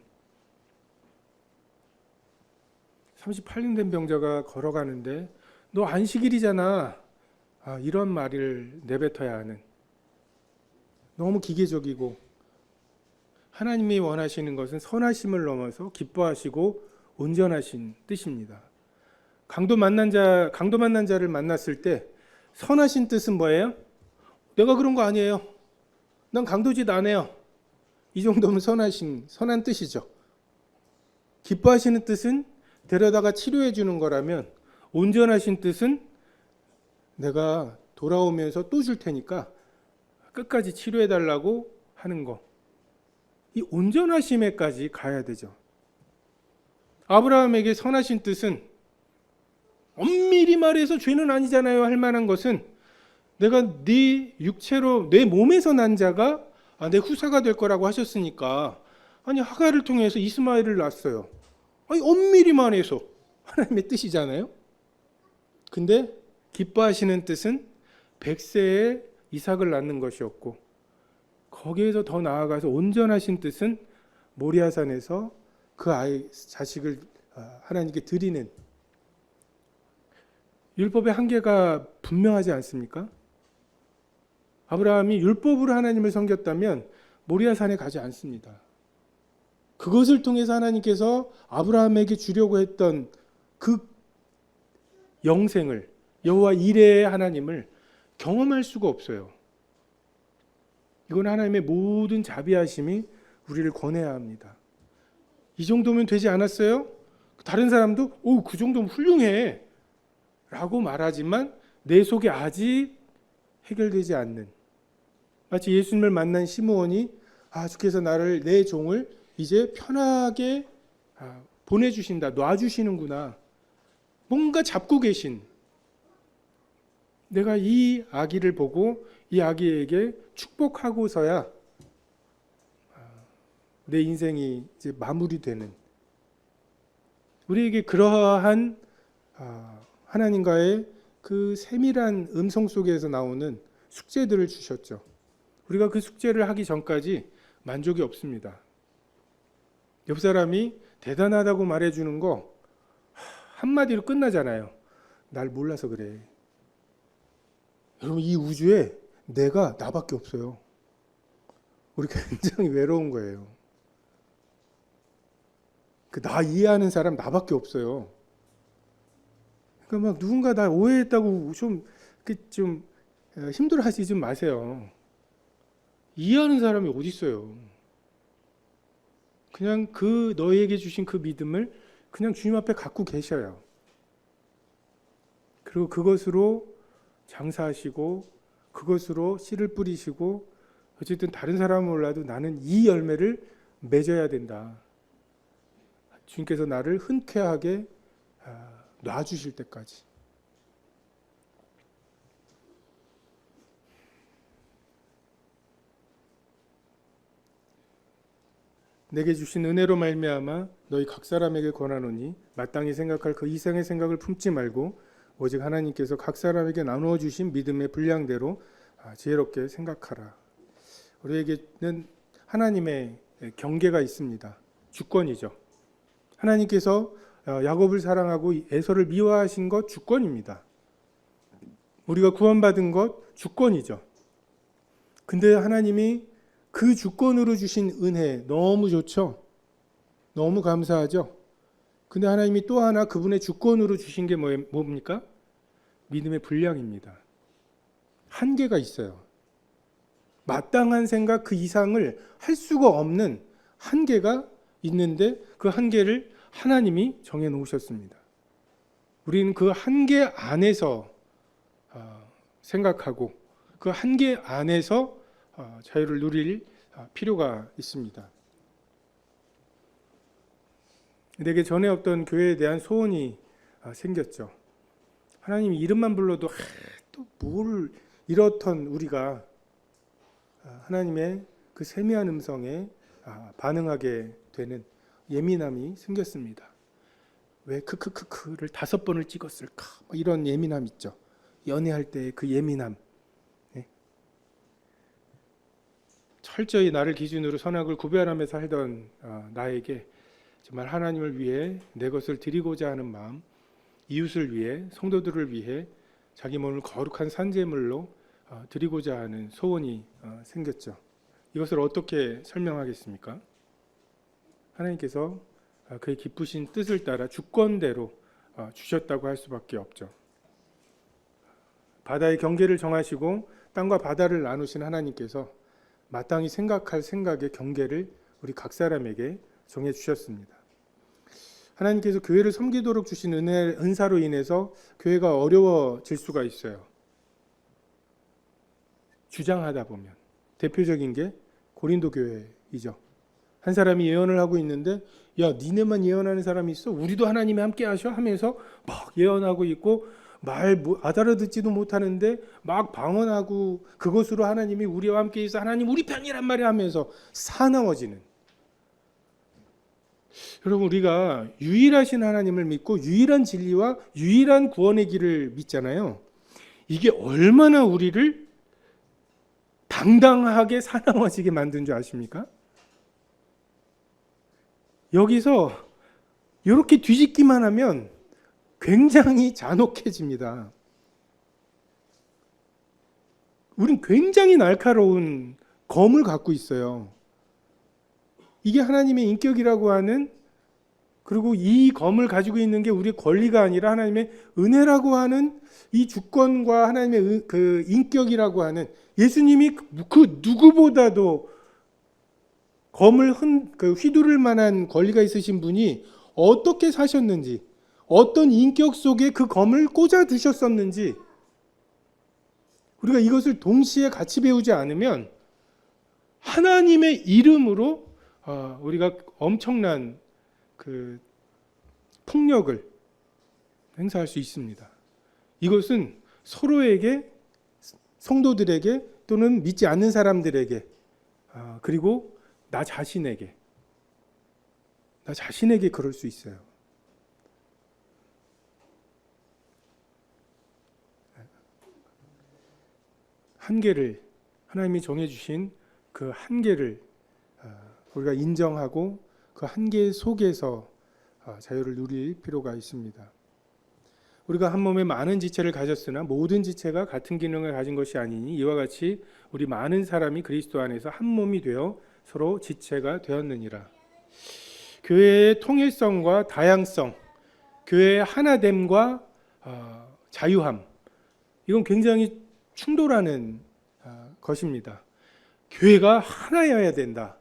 38년 된 병자가 걸어가는데 너 안식일이잖아, 이런 말을 내뱉어야 하는, 너무 기계적이고, 하나님이 원하시는 것은 선하심을 넘어서 기뻐하시고 온전하신 뜻입니다. 강도 만난 자를 만났을 때 선하신 뜻은 뭐예요? 내가 그런 거 아니에요. 난 강도짓 안 해요. 이 정도면 선한 뜻이죠. 기뻐하시는 뜻은 데려다가 치료해 주는 거라면, 온전하신 뜻은 내가 돌아오면서 또 줄 테니까 끝까지 치료해 달라고 하는 거. 이 온전하심에까지 가야 되죠. 아브라함에게 선하신 뜻은 엄밀히 말해서 죄는 아니잖아요 할 만한 것은, 내가 네 육체로 내 몸에서 난 자가 내 후사가 될 거라고 하셨으니까 하갈을 통해서 이스마엘을 낳았어요. 엄밀히 말해서 하나님의 뜻이잖아요. 근데 기뻐하시는 뜻은 100세에 이삭을 낳는 것이었고, 거기에서 더 나아가서 온전하신 뜻은 모리아산에서 그 자식을 하나님께 드리는, 율법의 한계가 분명하지 않습니까? 아브라함이 율법으로 하나님을 섬겼다면 모리아산에 가지 않습니다. 그것을 통해서 하나님께서 아브라함에게 주려고 했던 그 영생을, 여호와 이레의 하나님을 경험할 수가 없어요. 이건 하나님의 모든 자비하심이 우리를 권해야 합니다. 이 정도면 되지 않았어요? 다른 사람도 그 정도면 훌륭해 라고 말하지만 내 속에 아직 해결되지 않는, 마치 예수님을 만난 시므온이 주께서 나를, 내 종을 이제 편하게 보내주신다, 놔주시는구나, 뭔가 잡고 계신, 내가 이 아기를 보고 이 아기에게 축복하고서야 내 인생이 이제 마무리되는, 우리에게 그러한 하나님과의 그 세밀한 음성 속에서 나오는 숙제들을 주셨죠. 우리가 그 숙제를 하기 전까지 만족이 없습니다. 옆 사람이 대단하다고 말해주는 거 한마디로 끝나잖아요. 날 몰라서 그래. 여러분, 이 우주에 내가 나밖에 없어요. 우리 굉장히 외로운 거예요. 나 이해하는 사람 나밖에 없어요. 그러니까 막 누군가 나 오해했다고 좀 힘들어하지 좀 마세요. 이해하는 사람이 어디 있어요? 그냥 너에게 주신 그 믿음을 그냥 주님 앞에 갖고 계셔요. 그리고 그것으로 장사하시고 그것으로 씨를 뿌리시고, 어쨌든 다른 사람은 몰라도 나는 이 열매를 맺어야 된다. 주님께서 나를 흔쾌하게 놔주실 때까지. 내게 주신 은혜로 말미암아 너희 각 사람에게 권하노니 마땅히 생각할 그 이상의 생각을 품지 말고 오직 하나님께서 각 사람에게 나누어 주신 믿음의 분량대로 지혜롭게 생각하라. 우리에게는 하나님의 경계가 있습니다. 주권이죠. 하나님께서 야곱을 사랑하고 에서를 미워하신 것 주권입니다. 우리가 구원받은 것 주권이죠. 근데 하나님이 그 주권으로 주신 은혜 너무 좋죠. 너무 감사하죠. 근데 하나님이 또 하나 그분의 주권으로 주신 게 뭡니까? 믿음의 분량입니다. 한계가 있어요. 마땅한 생각 그 이상을 할 수가 없는 한계가 있는데 그 한계를 하나님이 정해 놓으셨습니다. 우리는 그 한계 안에서 생각하고 그 한계 안에서 자유를 누릴 필요가 있습니다. 내게 전에 없던 교회에 대한 소원이 생겼죠. 하나님 이름만 불러도 또 뭘 이렇던 우리가 하나님의 그 세미한 음성에 반응하게 되는 예민함이 생겼습니다. 왜 크크크크를 5번을 찍었을까? 이런 예민함 있죠. 연애할 때 그 예민함. 네. 철저히 나를 기준으로 선악을 구별하며 살던 나에게 정말 하나님을 위해 내 것을 드리고자 하는 마음, 이웃을 위해, 성도들을 위해 자기 몸을 거룩한 산제물로 드리고자 하는 소원이 생겼죠. 이것을 어떻게 설명하겠습니까? 하나님께서 그의 기쁘신 뜻을 따라 주권대로 주셨다고 할 수밖에 없죠. 바다의 경계를 정하시고 땅과 바다를 나누신 하나님께서 마땅히 생각할 생각의 경계를 우리 각 사람에게 정해 주셨습니다. 하나님께서 교회를 섬기도록 주신 은사로 인해서 교회가 어려워질 수가 있어요. 주장하다 보면 대표적인 게 고린도 교회이죠. 한 사람이 예언을 하고 있는데 야 니네만 예언하는 사람이 있어? 우리도 하나님이 함께 하셔? 하면서 막 예언하고 있고 알아듣지도 못하는데 막 방언하고 그것으로 하나님이 우리와 함께 있어 하나님 우리 편이란 말이야 하면서 사나워지는. 여러분 우리가 유일하신 하나님을 믿고 유일한 진리와 유일한 구원의 길을 믿잖아요. 이게 얼마나 우리를 당당하게 사나워지게 만든 줄 아십니까? 여기서 이렇게 뒤집기만 하면 굉장히 잔혹해집니다. 우린 굉장히 날카로운 검을 갖고 있어요. 이게 하나님의 인격이라고 하는, 그리고 이 검을 가지고 있는 게 우리의 권리가 아니라 하나님의 은혜라고 하는 이 주권과 하나님의 그 인격이라고 하는, 예수님이 그 누구보다도 검을 휘두를 만한 권리가 있으신 분이 어떻게 사셨는지, 어떤 인격 속에 그 검을 꽂아 드셨었는지, 우리가 이것을 동시에 같이 배우지 않으면 하나님의 이름으로 우리가 엄청난 그 폭력을 행사할 수 있습니다. 이것은 서로에게, 성도들에게 또는 믿지 않는 사람들에게, 그리고 나 자신에게 그럴 수 있어요. 한계를, 하나님이 정해주신 그 한계를 우리가 인정하고 그 한계 속에서 자유를 누릴 필요가 있습니다. 우리가 한 몸에 많은 지체를 가졌으나 모든 지체가 같은 기능을 가진 것이 아니니 이와 같이 우리 많은 사람이 그리스도 안에서 한 몸이 되어 서로 지체가 되었느니라. 교회의 통일성과 다양성, 교회의 하나됨과 자유함, 이건 굉장히 충돌하는 것입니다. 교회가 하나여야 된다.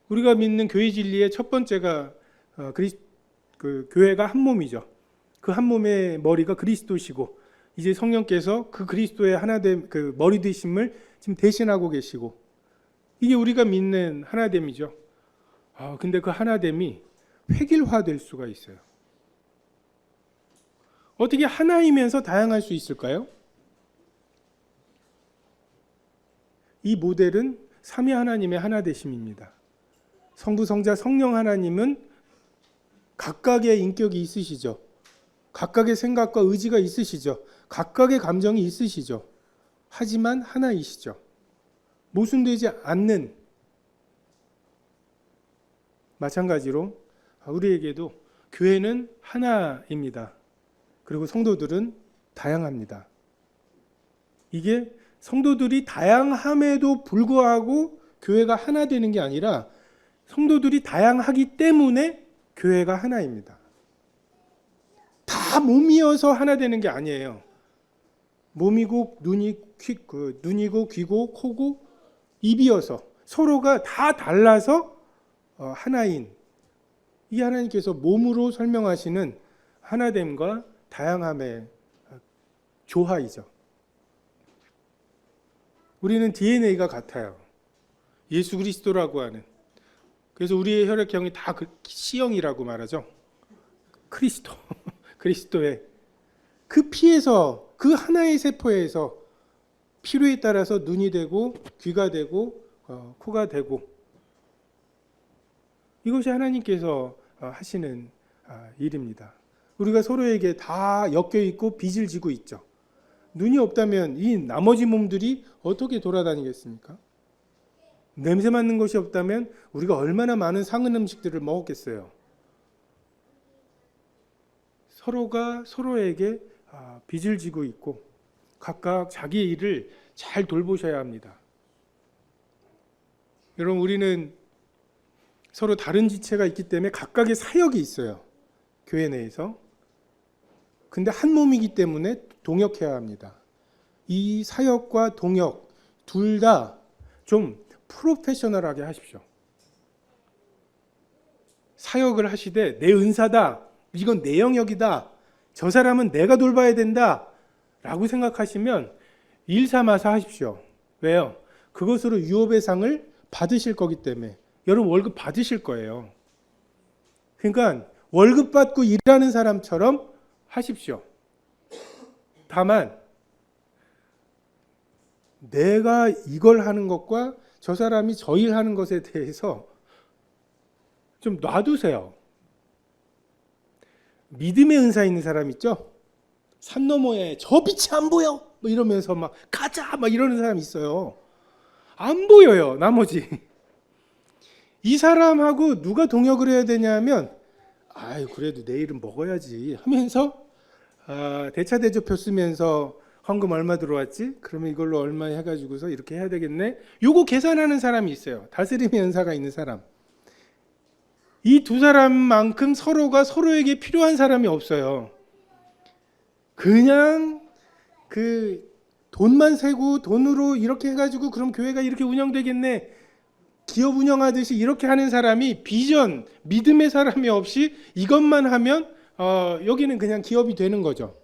우리가 믿는 교회 진리의 첫 번째가 교회가 한 몸이죠. 그 한 몸의 머리가 그리스도시고 이제 성령께서 그 그리스도의 하나됨, 그 머리 되심을 지금 대신하고 계시고, 이게 우리가 믿는 하나됨이죠. 근데 그 하나됨이 획일화될 수가 있어요. 어떻게 하나이면서 다양할 수 있을까요? 이 모델은 삼위 하나님의 하나되심입니다. 성부, 성자, 성령 하나님은 각각의 인격이 있으시죠. 각각의 생각과 의지가 있으시죠. 각각의 감정이 있으시죠. 하지만 하나이시죠. 모순되지 않는, 마찬가지로 우리에게도 교회는 하나입니다. 그리고 성도들은 다양합니다. 이게 성도들이 다양함에도 불구하고 교회가 하나 되는 게 아니라 성도들이 다양하기 때문에 교회가 하나입니다. 다 몸이어서 하나 되는 게 아니에요. 몸이고 눈이고 귀고 코고 입이어서 서로가 다 달라서 하나인, 이 하나님께서 몸으로 설명하시는 하나됨과 다양함의 조화이죠. 우리는 DNA가 같아요. 예수 그리스도라고 하는. 그래서 우리의 혈액형이 다 C형이라고 말하죠. 그리스도의 그 피에서, 그 하나의 세포에서 필요에 따라서 눈이 되고 귀가 되고 코가 되고, 이것이 하나님께서 하시는 일입니다. 우리가 서로에게 다 엮여 있고 빚을 지고 있죠. 눈이 없다면 이 나머지 몸들이 어떻게 돌아다니겠습니까? 냄새 맡는 것이 없다면 우리가 얼마나 많은 상은 음식들을 먹었겠어요. 서로가 서로에게 빚을 지고 있고 각각 자기의 일을 잘 돌보셔야 합니다. 여러분, 우리는 서로 다른 지체가 있기 때문에 각각의 사역이 있어요. 교회 내에서. 근데 한 몸이기 때문에 동역해야 합니다. 이 사역과 동역 둘 다 좀 프로페셔널하게 하십시오. 사역을 하시되 내 은사다, 이건 내 영역이다, 저 사람은 내가 돌봐야 된다 라고 생각하시면 일 삼아서 하십시오. 왜요? 그것으로 유업의 상을 받으실 거기 때문에. 여러분, 월급 받으실 거예요. 그러니까 월급 받고 일하는 사람처럼 하십시오. 다만 내가 이걸 하는 것과 저 사람이 저 일 하는 것에 대해서 좀 놔두세요. 믿음의 은사 있는 사람 있죠? 산 너머에 저 빛이 안 보여 뭐 이러면서 막 가자 막 이러는 사람 있어요. 안 보여요, 나머지. 이 사람하고 누가 동역을 해야 되냐면, 아유 그래도 내일은 먹어야지 하면서 대차대조표 쓰면서 헌금 얼마 들어왔지? 그러면 이걸로 얼마 해가지고서 이렇게 해야 되겠네? 요거 계산하는 사람이 있어요. 다스림의 은사가 있는 사람. 이 두 사람만큼 서로가 서로에게 필요한 사람이 없어요. 그냥 그 돈만 세고 돈으로 이렇게 해가지고 그럼 교회가 이렇게 운영되겠네. 기업 운영하듯이 이렇게 하는 사람이 비전, 믿음의 사람이 없이 이것만 하면 여기는 그냥 기업이 되는 거죠.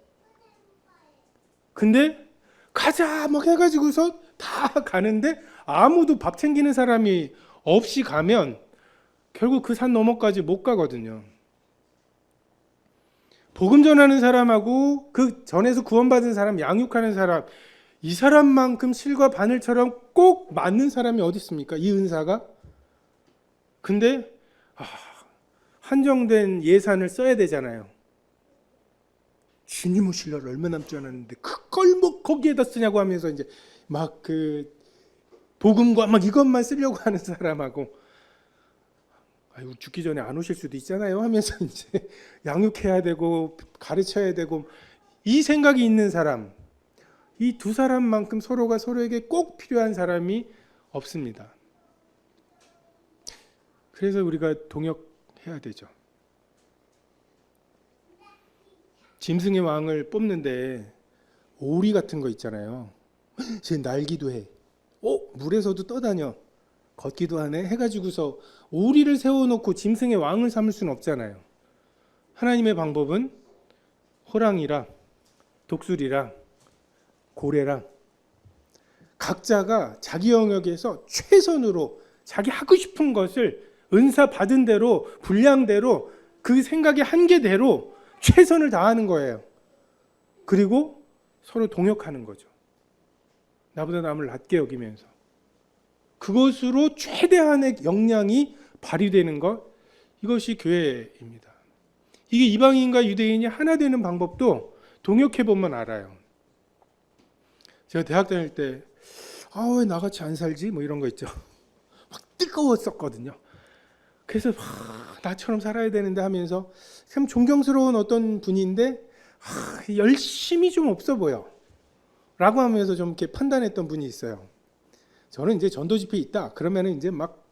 근데 가자 막 해가지고서 다 가는데 아무도 밥 챙기는 사람이 없이 가면 결국 그 산 너머까지 못 가거든요. 복음 전하는 사람하고 그 전에서 구원받은 사람, 양육하는 사람, 이 사람만큼 실과 바늘처럼 꼭 맞는 사람이 어디 있습니까? 이 은사가. 근데 한정된 예산을 써야 되잖아요. 주님 오실 날 얼마 남지 않았는데 그걸 뭐 거기에다 쓰냐고 하면서 이제 막 그 복음과 막 이것만 쓰려고 하는 사람하고, 아유 죽기 전에 안 오실 수도 있잖아요 하면서 이제 양육해야 되고 가르쳐야 되고, 이 생각이 있는 사람, 이 두 사람만큼 서로가 서로에게 꼭 필요한 사람이 없습니다. 그래서 우리가 동역해야 되죠. 짐승의 왕을 뽑는데 오리 같은 거 있잖아요. 쟤 날기도 해. 물에서도 떠다녀. 걷기도 하네. 해가지고서 오리를 세워놓고 짐승의 왕을 삼을 수는 없잖아요. 하나님의 방법은 호랑이랑 독수리랑 고래랑 각자가 자기 영역에서 최선으로 자기 하고 싶은 것을 은사 받은 대로 분량대로 그 생각의 한계대로 최선을 다하는 거예요. 그리고 서로 동역하는 거죠. 나보다 남을 낮게 여기면서 그것으로 최대한의 역량이 발휘되는 것, 이것이 교회입니다. 이게 이방인과 유대인이 하나 되는 방법도 동역해 보면 알아요. 제가 대학 다닐 때 왜 나같이 안 살지? 뭐 이런 거 있죠. 막 뜨거웠었거든요. 그래서 나처럼 살아야 되는데 하면서 참 존경스러운 어떤 분인데 열심히 좀 없어 보여 라고 하면서 좀 이렇게 판단했던 분이 있어요. 저는 이제 전도 집회 있다 그러면은 이제 막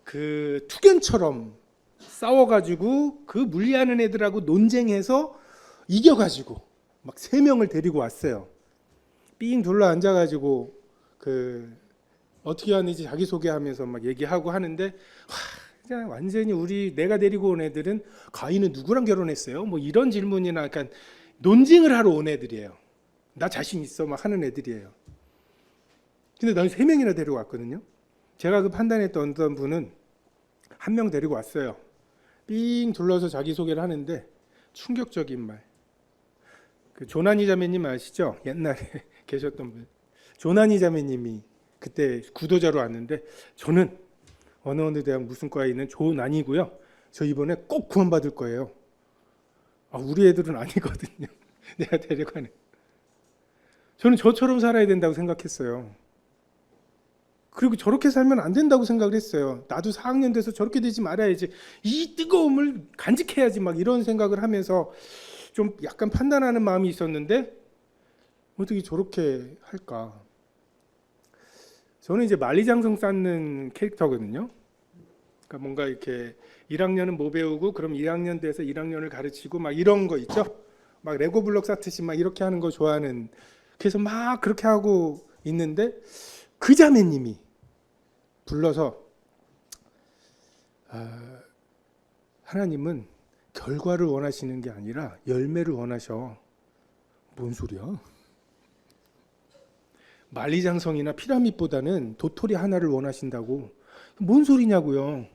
그 투견처럼 싸워가지고 그 물리하는 애들하고 논쟁해서 이겨가지고 막 3명을 데리고 왔어요. 삥 둘러 앉아가지고 그 어떻게 하는지 자기소개하면서 막 얘기하고 하는데, 완전히 내가 데리고 온 애들은 가인은 누구랑 결혼했어요? 뭐 이런 질문이나 약간 논쟁을 하러 온 애들이에요. 나 자신 있어 막 하는 애들이에요. 근데 난 3명이나 데리고 왔거든요. 제가 그 판단했던 어떤 분은 1명 데리고 왔어요. 삥 둘러서 자기소개를 하는데 충격적인 말. 그 조난이 자매님 아시죠? 옛날에 계셨던 분. 조난이 자매님이 그때 구도자로 왔는데, 저는 어느 대학 무슨 과에 있는 조난이고요. 저 이번에 꼭 구원받을 거예요. 우리 애들은 아니거든요. 내가 데려가는. 저는 저처럼 살아야 된다고 생각했어요. 그리고 저렇게 살면 안 된다고 생각을 했어요. 나도 4학년 돼서 저렇게 되지 말아야지. 이 뜨거움을 간직해야지 막 이런 생각을 하면서 좀 약간 판단하는 마음이 있었는데 어떻게 저렇게 할까? 저는 이제 만리장성 쌓는 캐릭터거든요. 그러니까 뭔가 이렇게 1학년은 뭐 배우고 그럼 2학년 돼서 1학년을 가르치고 막 이런 거 있죠. 막 레고 블록 쌓듯이 막 이렇게 하는 거 좋아하는. 그래서 막 그렇게 하고 있는데 그 자매님이 불러서 하나님은 결과를 원하시는 게 아니라 열매를 원하셔. 뭔 소리야? 만리장성이나 피라밋보다는 도토리 하나를 원하신다고. 뭔 소리냐고요.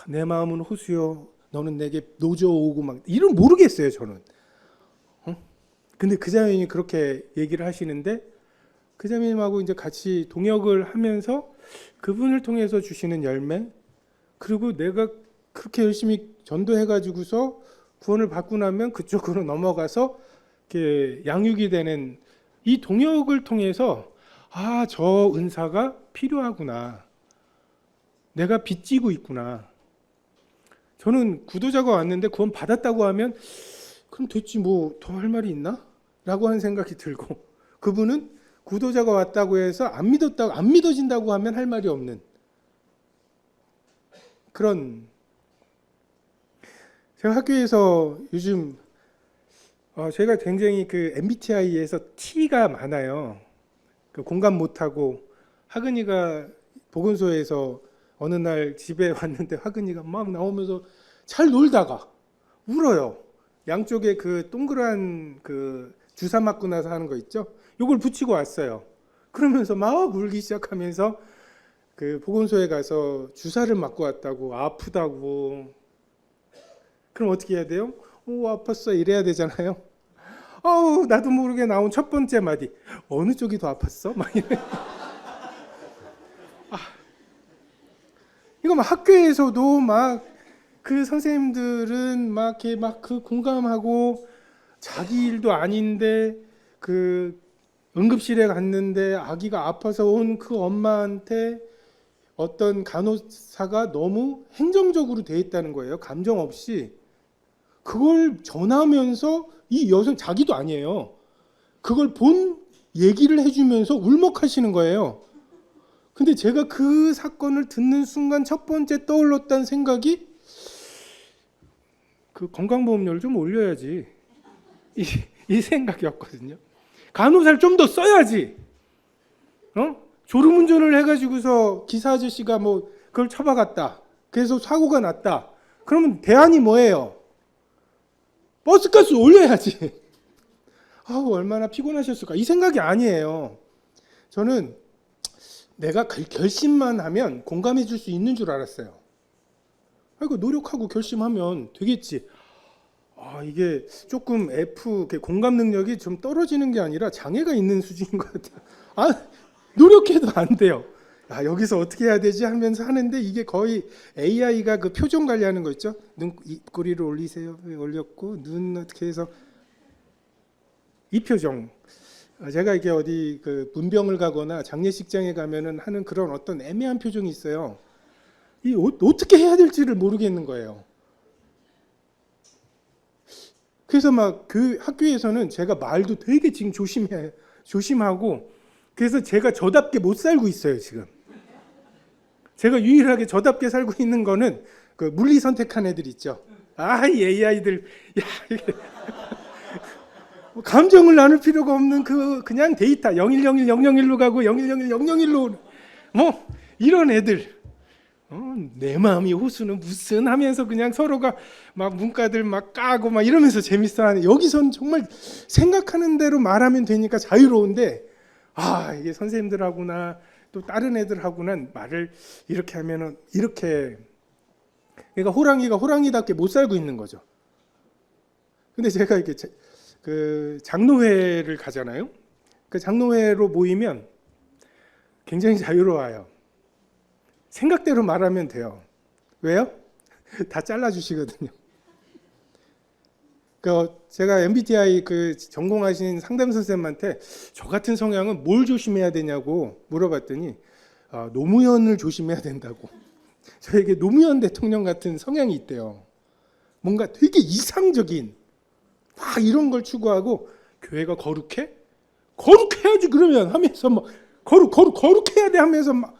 내 마음은 호수여 너는 내게 노져오고 막 이런 모르겠어요 저는. 근데 그 자매님이 그렇게 얘기를 하시는데 그 자매님하고 이제 같이 동역을 하면서 그분을 통해서 주시는 열매, 그리고 내가 그렇게 열심히 전도해가지고서 구원을 받고 나면 그쪽으로 넘어가서 이렇게 양육이 되는 이 동역을 통해서 저 은사가 필요하구나. 내가 빚지고 있구나. 저는 구도자가 왔는데 구원 받았다고 하면 그럼 됐지 뭐 더 할 말이 있나? 라고 하는 생각이 들고, 그분은 구도자가 왔다고 해서 안 믿어진다고 하면 할 말이 없는 그런. 제가 학교에서 요즘 제가 굉장히 그 MBTI에서 T가 많아요. 그 공감 못하고, 하근이가 보건소에서 어느 날 집에 왔는데 화근이가 막 나오면서 잘 놀다가 울어요. 양쪽에 그 동그란 그 주사 맞고 나서 하는 거 있죠? 요걸 붙이고 왔어요. 그러면서 막 울기 시작하면서 그 보건소에 가서 주사를 맞고 왔다고, 아프다고. 그럼 어떻게 해야 돼요? 오, 아팠어 이래야 되잖아요. 나도 모르게 나온 첫 번째 마디. 어느 쪽이 더 아팠어? 막 이래. 이거 막 학교에서도 막 그 선생님들은 막 이렇게 막 그 공감하고 자기 일도 아닌데 그 응급실에 갔는데 아기가 아파서 온 그 엄마한테 어떤 간호사가 너무 행정적으로 돼 있다는 거예요. 감정 없이. 그걸 전하면서 이 여성 자기도 아니에요. 그걸 본 얘기를 해주면서 울먹하시는 거예요. 근데 제가 그 사건을 듣는 순간 첫 번째 떠올랐던 생각이 그 건강보험료를 좀 올려야지. 이 생각이었거든요. 간호사를 좀 더 써야지. 졸음운전을 해가지고서 기사 아저씨가 뭐 그걸 처박았다. 그래서 사고가 났다. 그러면 대안이 뭐예요? 버스값을 올려야지. 얼마나 피곤하셨을까. 이 생각이 아니에요. 저는 내가 결심만 하면 공감해 줄 수 있는 줄 알았어요. 이거 노력하고 결심하면 되겠지. 이게 조금 공감 능력이 좀 떨어지는 게 아니라 장애가 있는 수준인 것 같아요. 노력해도 안 돼요. 여기서 어떻게 해야 되지 하면서 하는데 이게 거의 AI가 그 표정 관리하는 거 있죠. 입꼬리를 올리세요. 올렸고 눈 어떻게 해서 이 표정. 제가 이게 어디 그 문병을 가거나 장례식장에 가면은 하는 그런 어떤 애매한 표정이 있어요. 이 어떻게 해야 될지를 모르겠는 거예요. 그래서 막 그 학교에서는 제가 말도 되게 지금 조심하고 그래서 제가 저답게 못 살고 있어요 지금. 제가 유일하게 저답게 살고 있는 거는 그 물리 선택한 애들 있죠. 이 AI들, 감정을 나눌 필요가 없는 그냥 데이터 0101 001로 가고 0101 001로 뭐 이런 애들. 내 마음이 호수는 무슨 하면서 그냥 서로가 막 문과들 막 까고 막 이러면서 재밌어하는. 여기선 정말 생각하는 대로 말하면 되니까 자유로운데 이게 선생님들하고나 또 다른 애들하고는 말을 이렇게 하면은 이렇게, 그러니까 호랑이가 호랑이답게 못 살고 있는 거죠. 근데 제가 이렇게 그 장로회를 가잖아요. 그 장로회로 모이면 굉장히 자유로워요. 생각대로 말하면 돼요. 왜요? 다 잘라주시거든요. 제가 MBTI 그 전공하신 상담 선생님한테 저 같은 성향은 뭘 조심해야 되냐고 물어봤더니 노무현을 조심해야 된다고. 저에게 노무현 대통령 같은 성향이 있대요. 뭔가 되게 이상적인 막 이런 걸 추구하고 교회가 거룩해? 거룩해야지 그러면 하면서 막 거룩해야 돼 하면서 막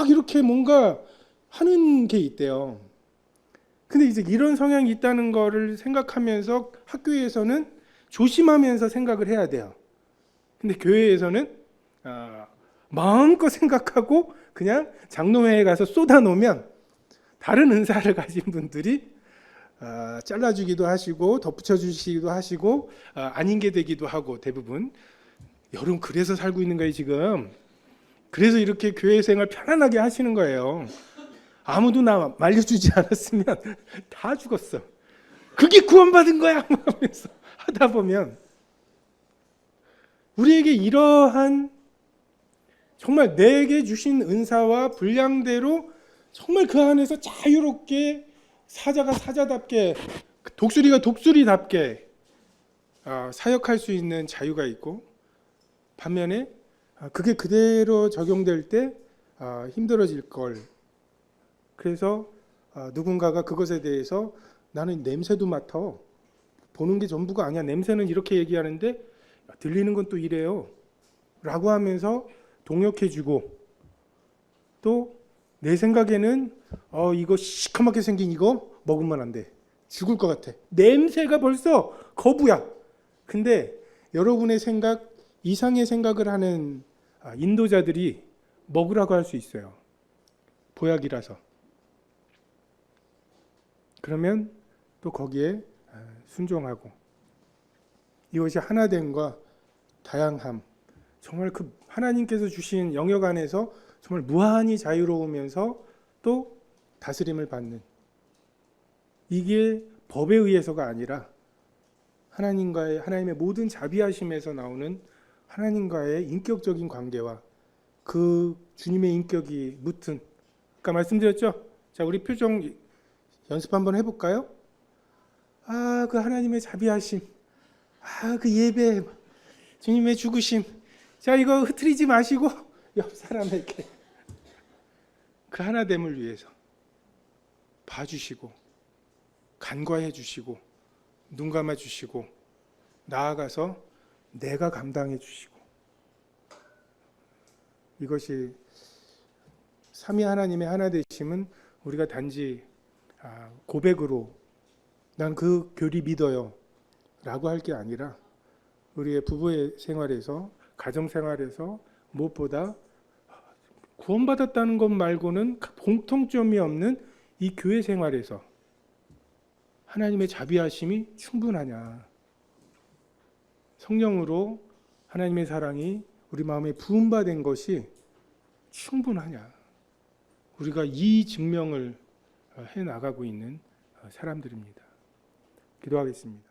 이렇게 뭔가 하는 게 있대요. 근데 이제 이런 성향이 있다는 거를 생각하면서 학교에서는 조심하면서 생각을 해야 돼요. 근데 교회에서는 마음껏 생각하고 그냥 장로회에 가서 쏟아놓으면 다른 은사를 가진 분들이 잘라주기도 하시고 덧붙여주시기도 하시고 아닌 게 되기도 하고. 대부분 여러분 그래서 살고 있는 거예요 지금. 그래서 이렇게 교회 생활 편안하게 하시는 거예요. 아무도 나 말려주지 않았으면 다 죽었어. 그게 구원받은 거야 하면서 하다 보면 우리에게 이러한 정말 내게 주신 은사와 분량대로 정말 그 안에서 자유롭게 사자가 사자답게 독수리가 독수리답게 사역할 수 있는 자유가 있고, 반면에 그게 그대로 적용될 때 힘들어질 걸. 그래서 누군가가 그것에 대해서 나는 냄새도 맡아. 보는 게 전부가 아니야. 냄새는 이렇게 얘기하는데 들리는 건 또 이래요. 라고 하면서 동역해주고, 또 내 생각에는 이거 시커멓게 생긴 이거 먹으면 안 돼. 죽을 것 같아. 냄새가 벌써 거부야. 근데 여러분의 생각 이상의 생각을 하는 인도자들이 먹으라고 할 수 있어요. 보약이라서. 그러면 또 거기에 순종하고, 이것이 하나됨과 다양함, 정말 그 하나님께서 주신 영역 안에서 정말 무한히 자유로우면서 또 다스림을 받는, 이게 법에 의해서가 아니라 하나님의 모든 자비하심에서 나오는 하나님과의 인격적인 관계와 그 주님의 인격이 묻은, 아까 말씀드렸죠? 자, 우리 표정 연습 한번 해볼까요? 그 하나님의 자비하심, 그 예배, 주님의 죽으심. 자, 이거 흐트리지 마시고 옆 사람에게 그 하나됨을 위해서 봐주시고 간과해 주시고 눈 감아 주시고 나아가서 내가 감당해 주시고, 이것이 삼위 하나님의 하나 되심은 우리가 단지 고백으로 난 그 교리 믿어요 라고 할 게 아니라 우리의 부부의 생활에서, 가정 생활에서 무엇보다 구원받았다는 것 말고는 공통점이 없는 이 교회 생활에서 하나님의 자비하심이 충분하냐, 성령으로 하나님의 사랑이 우리 마음에 부음받은 것이 충분하냐, 우리가 이 증명을 해나가고 있는 사람들입니다. 기도하겠습니다.